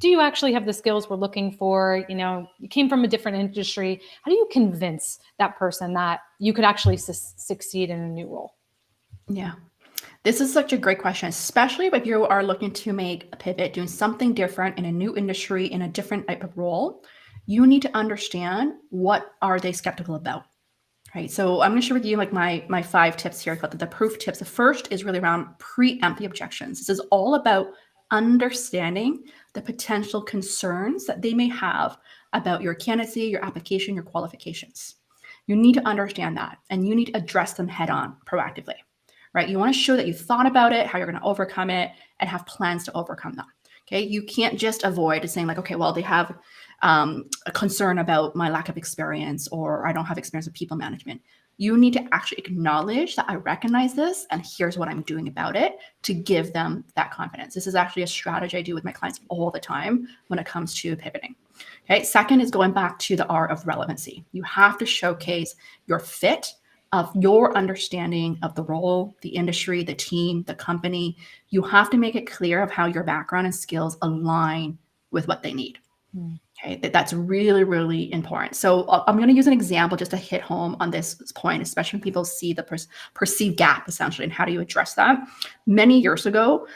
Do you actually have the skills we're looking for? You came from a different industry. How do you convince that person that you could actually succeed in a new role? Yeah. This is such a great question, especially if you are looking to make a pivot, doing something different in a new industry, in a different type of role. You need to understand, what are they skeptical about, right? So I'm going to share with you like my 5 tips here, called the proof tips. The first is really around preempt the objections. This is all about understanding the potential concerns that they may have about your candidacy, your application, your qualifications. You need to understand that, and you need to address them head on proactively, right? You want to show that you thought about it, how you're going to overcome it, and have plans to overcome them. Okay. You can't just avoid saying like, okay, well, they have a concern about my lack of experience, or I don't have experience with people management. You need to actually acknowledge that I recognize this and here's what I'm doing about it, to give them that confidence. This is actually a strategy I do with my clients all the time when it comes to pivoting. Okay. Second is going back to the R of relevancy. You have to showcase your fit, of your understanding of the role, the industry, the team, the company. You have to make it clear of how your background and skills align with what they need. Okay, that's really, really important. So I'm going to use an example just to hit home on this point, especially when people see the perceived gap, essentially, and how do you address that. Many years ago,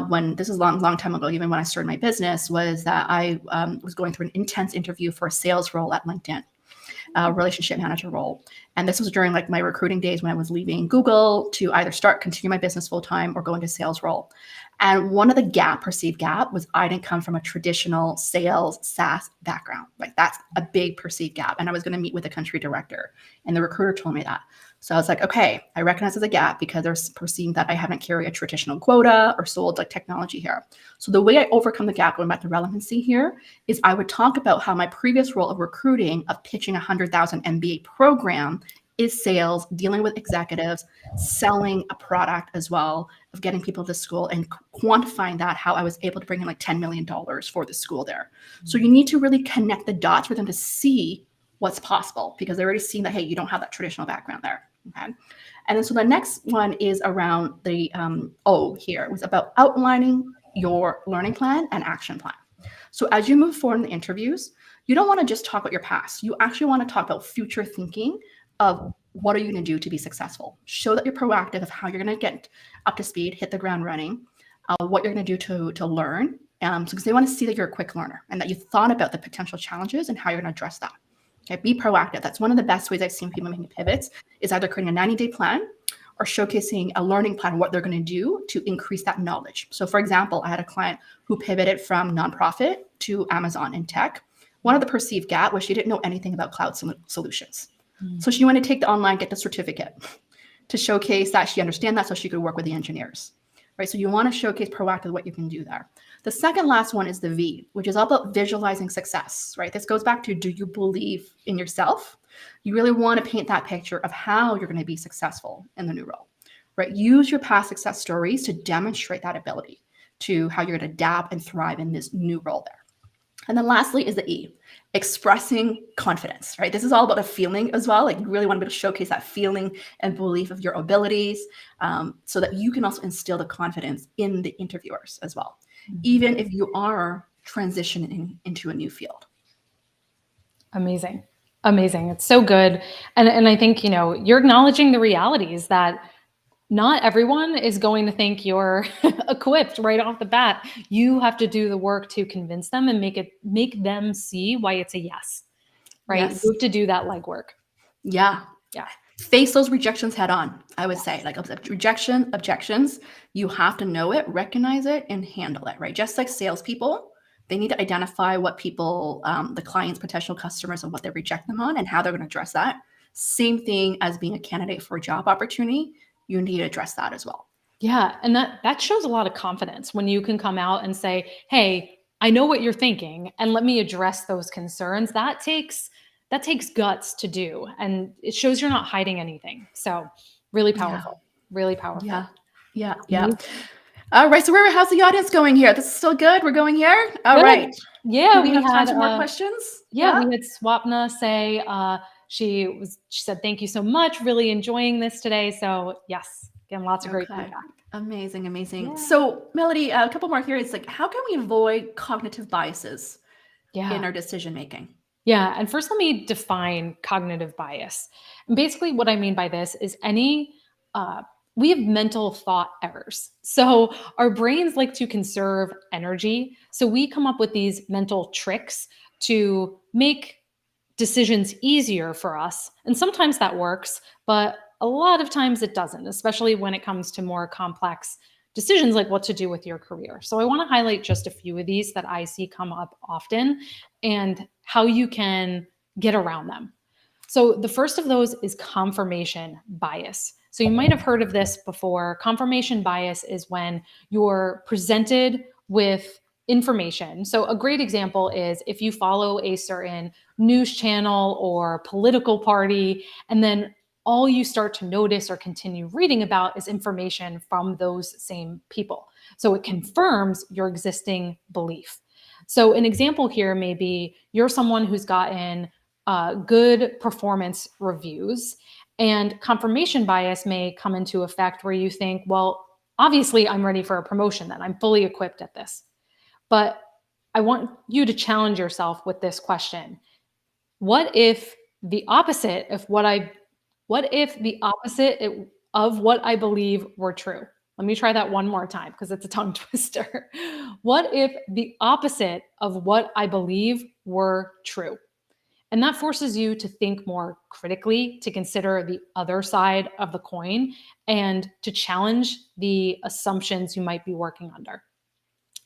when this is long time ago, even when I started my business, was that I was going through an intense interview for a sales role at LinkedIn. Relationship manager role. And this was during like my recruiting days when I was leaving Google to either continue my business full time or go into sales role. And one of the perceived gap was I didn't come from a traditional sales SaaS background. Like that's a big perceived gap. And I was going to meet with the country director, and the recruiter told me that. So I was like, okay, I recognize there's a gap because they're perceiving that I haven't carried a traditional quota or sold like technology here. So the way I overcome the gap, going back to relevancy here, is I would talk about how my previous role of recruiting, of pitching 100,000 MBA program, is sales, dealing with executives, selling a product as well, of getting people to school, and quantifying that, how I was able to bring in like $10 million for the school there. So you need to really connect the dots for them to see what's possible, because they're already seeing that, hey, you don't have that traditional background there. Okay. And then so the next one is around the O here. It was about outlining your learning plan and action plan. So as you move forward in the interviews, you don't want to just talk about your past. You actually want to talk about future thinking of what are you going to do to be successful. Show that you're proactive of how you're going to get up to speed, hit the ground running, what you're going to do to learn. So because they want to see that you're a quick learner and that you thought about the potential challenges and how you're going to address that. Okay, be proactive. That's one of the best ways I've seen people making pivots, is either creating a 90-day plan or showcasing a learning plan, what they're going to do to increase that knowledge. So for example, I had a client who pivoted from nonprofit to Amazon in tech. One of the perceived gap was she didn't know anything about cloud solutions. So she wanted to take the online, get the certificate to showcase that she understands that, so she could work with the engineers, right? So you want to showcase proactive what you can do there. The second last one is the V, which is all about visualizing success, right? This goes back to, do you believe in yourself? You really want to paint that picture of how you're going to be successful in the new role, right? Use your past success stories to demonstrate that ability, to how you're going to adapt and thrive in this new role there. And then lastly is the E, expressing confidence, right? This is all about a feeling as well. Like you really want to be able to showcase that feeling and belief of your abilities, so that you can also instill the confidence in the interviewers as well, even if you are transitioning into a new field. Amazing. Amazing. It's so good. And I think, you're acknowledging the realities that not everyone is going to think you're equipped right off the bat. You have to do the work to convince them and make them see why it's a yes, right? Yes. You have to do that legwork. Yeah. Yeah. Face those rejections head on, I would say. Like objections, you have to know it, recognize it, and handle it, right? Just like salespeople, they need to identify what people, the clients, potential customers, and what they reject them on and how they're going to address that. Same thing as being a candidate for a job opportunity. You need to address that as well. Yeah, and that shows a lot of confidence when you can come out and say, "Hey, I know what you're thinking, and let me address those concerns." That takes guts to do, and it shows you're not hiding anything. So, really Yeah. powerful. Really Yeah. powerful. Yeah. Yeah. Amazing. All right. So how's the audience going here? This is still good. We're going here. All Good. right. Do Yeah, we we have time had for more questions? yeah, Yeah. we had Swapna say she said thank you so much, really enjoying this today. So, yes, again, lots of great Okay. feedback. Amazing. Amazing. Yeah. So, Melody, a couple more here. It's like, how can we avoid cognitive biases in Yeah. our decision making? Yeah. And first, let me define cognitive bias. And basically, what I mean by this is we have mental thought errors. So, our brains like to conserve energy. So, we come up with these mental tricks to make decisions easier for us. And sometimes that works, but a lot of times it doesn't, especially when it comes to more complex decisions like what to do with your career. So I want to highlight just a few of these that I see come up often and how you can get around them. So the first of those is confirmation bias. So you might have heard of this before. Confirmation bias is when you're presented with information. So a great example is if you follow a certain news channel or political party, and then all you start to notice or continue reading about is information from those same people. So it confirms your existing belief. So an example here may be you're someone who's gotten good performance reviews, and confirmation bias may come into effect where you think, well, obviously I'm ready for a promotion, then I'm fully equipped at this. But I want you to challenge yourself with this question. What if the opposite of what I believe were true? Let me try that one more time because it's a tongue twister. What if the opposite of what I believe were true? And that forces you to think more critically, to consider the other side of the coin, and to challenge the assumptions you might be working under.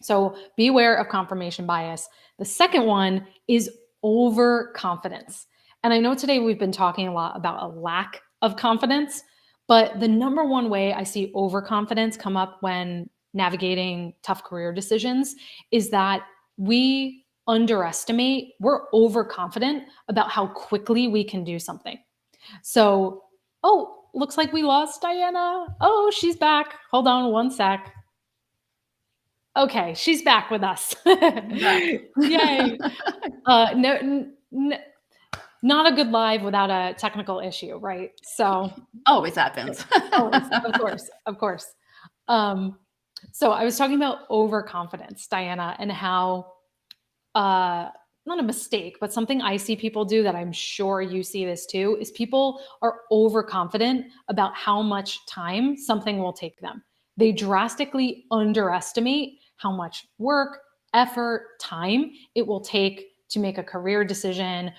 So be aware of confirmation bias. The second one is overconfidence. And I know today we've been talking a lot about a lack of confidence, but the number one way I see overconfidence come up when navigating tough career decisions is that we're overconfident about how quickly we can do something. So, oh, looks like we lost Diana. Oh, she's back. Hold on one sec. Okay, she's back with us. I'm back. Yay. Not a good live without a technical issue, right? So, Always happens. always, of course, of course. Um, so I was talking about overconfidence, Diana, and how not a mistake, but something I see people do that I'm sure you see this too is people are overconfident about how much time something will take them. They drastically underestimate how much work, effort, time it will take to make a career decision,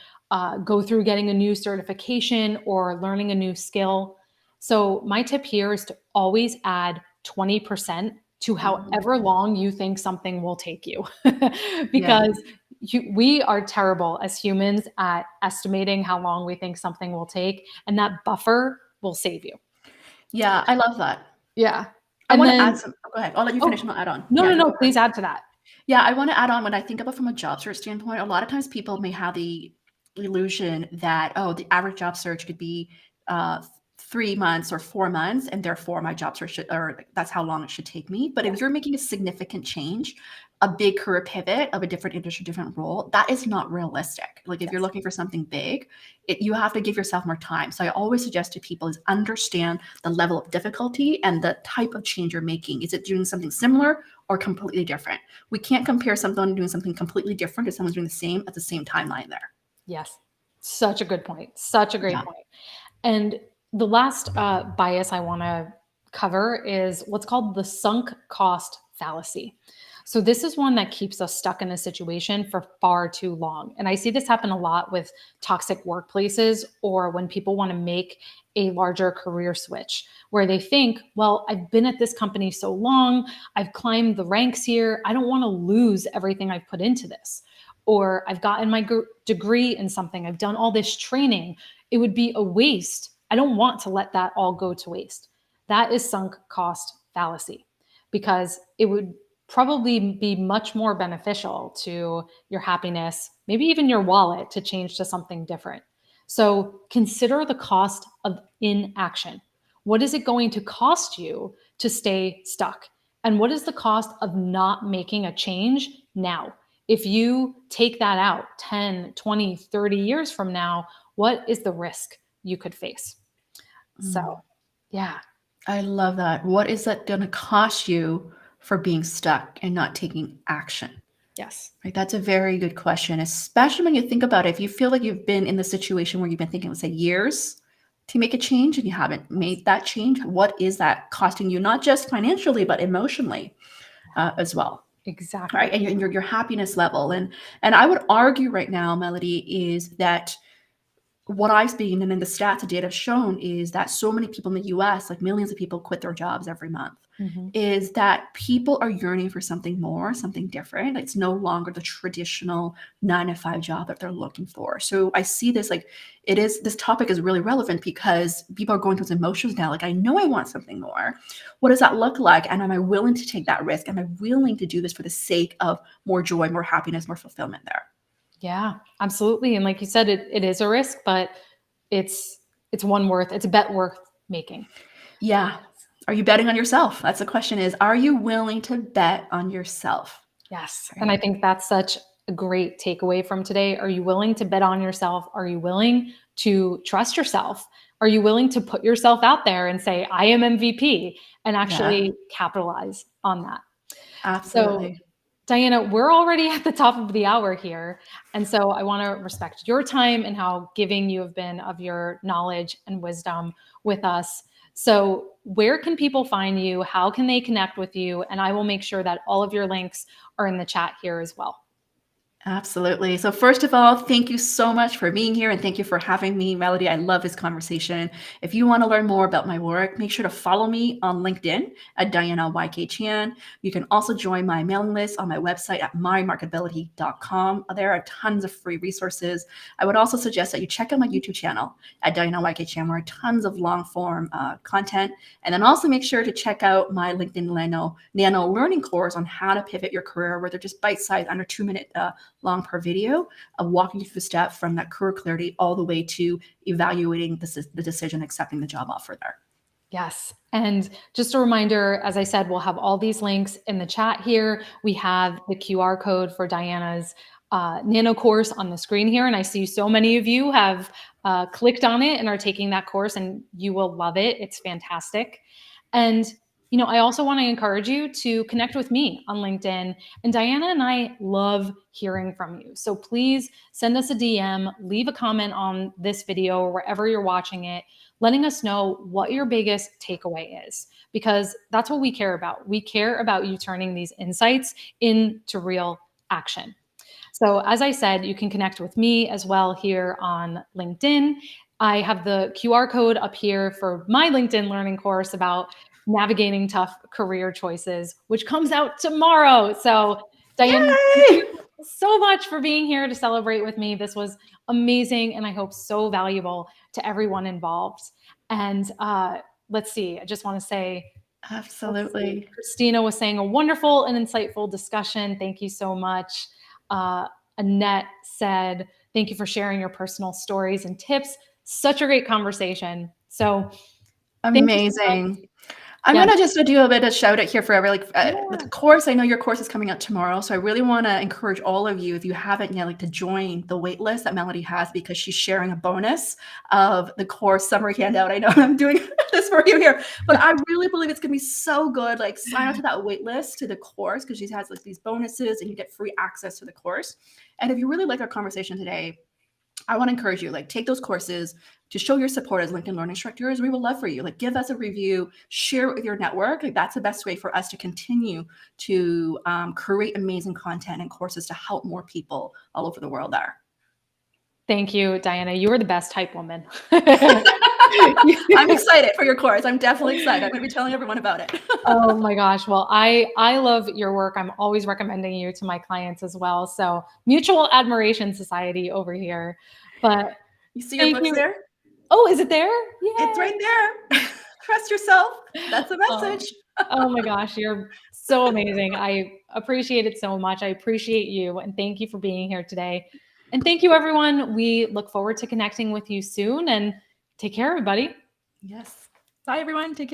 go through getting a new certification or learning a new skill. So, my tip here is to always add 20% to however Mhm. long you think something will take you. Yeah. Because we are terrible as humans at estimating how long we think something will take, and that buffer will save you. Yeah. I love that. Yeah. I And want to then, add some. Go ahead. I'll let you finish oh, and I'll add on. no, Yeah. no, You no, go first. please add to that. Yeah, I want to add on when I think about from a job search standpoint, a lot of times people may have the illusion that, oh, the average job search could be 3 months or 4 months, and therefore my job search or that's how long it should take me. But if Yes. you're making a significant change, a big career pivot of a different industry, different role, that is not realistic. Like if you're Yes. looking for something big, you have to give yourself more time. So I always suggest to people is understand the level of difficulty and the type of change you're making. Is it doing something similar or completely different? We can't compare someone doing something completely different to someone doing the same at the same timeline there. Yes. Such a good point. Such a great Yeah. point. And the last bias I want to cover is what's called the sunk cost fallacy. So, this is one that keeps us stuck in a situation for far too long. And I see this happen a lot with toxic workplaces or when people want to make a larger career switch, where they think, well, I've been at this company so long, I've climbed the ranks here, I don't want to lose everything I've put into this. or I've gotten my degree in something, I've done all this training, it would be a waste. I don't want to let that all go to waste. That is sunk cost fallacy, because it would probably be much more beneficial to your happiness, maybe even your wallet, to change to something different. So consider the cost of inaction. What is it going to cost you to stay stuck? And what is the cost of not making a change now? If you take that out 10, 20, 30 years from now, what is the risk you could face? So, yeah. I love that. What is that going to cost you for being stuck and not taking action? Yes. Right. That's a very good question, especially when you think about it. If you feel like you've been in the situation where you've been thinking, let's say, years to make a change and you haven't made that change, what is that costing you, not just financially, but emotionally as well? Exactly. Right. And your happiness level. And I would argue right now, Melody, is that what I've seen and then the stats and data have shown is that so many people in the US, like millions of people, quit their jobs every month. Mm-hmm. Is that people are yearning for something more, something different. It's no longer the traditional 9 to 5 job that they're looking for. So I see this like this topic is really relevant because people are going through those emotions now. Like, I know I want something more. What does that look like? And am I willing to take that risk? Am I willing to do this for the sake of more joy, more happiness, more fulfillment there? Yeah, absolutely. And like you said, it is a risk, but it's it's a bet worth making. Yeah. Are you betting on yourself? That's the question is, are you willing to bet on yourself? Yes. And I Right. think that's such a great takeaway from today. Are you willing to bet on yourself? Are you willing to trust yourself? Are you willing to put yourself out there and say, I am MVP, and Yeah, actually capitalize on that? So, absolutely. Diana, we're already at the top of the hour here. And so I want to respect your time and how giving you have been of your knowledge and wisdom with us. So, where can people find you? How can they connect with you? And I will make sure that all of your links are in the chat here as well. Absolutely. So, first of all, thank you so much for being here and thank you for having me, Melody. I love this conversation. If you want to learn more about my work, make sure to follow me on LinkedIn at Diana YK Chan. You can also join my mailing list on my website at mymarketability.com. There are tons of free resources. I would also suggest that you check out my YouTube channel at Diana YK Chan, where tons of long form content. And then also make sure to check out my LinkedIn Nano learning course on how to pivot your career, where they're just bite sized, under 2 minute long per video of walking you through the step from that career clarity all the way to evaluating the decision, accepting the job offer there. Yes. And just a reminder, as I said, we'll have all these links in the chat here. We have the QR code for Diana's nano course on the screen here. And I see so many of you have clicked on it and are taking that course, and you will love it. It's fantastic. And I also want to encourage you to connect with me on LinkedIn. And Diana and I love hearing from you. So please send us a DM, leave a comment on this video or wherever you're watching it, letting us know what your biggest takeaway is, because that's what we care about. We care about you turning these insights into real action. So, as I said, you can connect with me as well here on LinkedIn. I have the QR code up here for my LinkedIn learning course about navigating tough career choices, which comes out tomorrow. So, Diane, thank Yay! you so much for being here to celebrate with me. This was amazing, and I hope so valuable to everyone involved. And let's see, I just want to say, Absolutely. Christina was saying a wonderful and insightful discussion. Thank you so much. Uh, Annette said, thank you for sharing your personal stories and tips. Such a great conversation. So thank you so much. Amazing. I'm Yeah. gonna just do a bit of shout out here for with the Yeah. course. I know your course is coming out tomorrow, so I really want to encourage all of you, if you haven't yet, like to join the wait list that Melody has, because she's sharing a bonus of the course summary handout. I know I'm doing this for you here, but I really believe it's gonna be so good. Like, sign up to that wait list to the course, because she has like these bonuses and you get free access to the course. And if you really like our conversation today, I want to encourage you, like, take those courses to show your support as LinkedIn Learning Instructors. We would love for you. Like, give us a review, share it with your network. Like, that's the best way for us to continue to create amazing content and courses to help more people all over the world there. Thank you, Diana. You are the best hype woman. I'm excited for your course. I'm definitely excited. I'm going to be telling everyone about it. Oh my gosh. Well, I love your work. I'm always recommending you to my clients as well. So mutual admiration society over here. But You see your thank books you. there? Oh, is it there? It's Yay. right there. Trust yourself. That's a Oh, message. oh my gosh, you're so amazing. I appreciate it so much. I appreciate you and thank you for being here today. And thank you, everyone. We look forward to connecting with you soon and take care, everybody. Yes. Bye, everyone. Take care.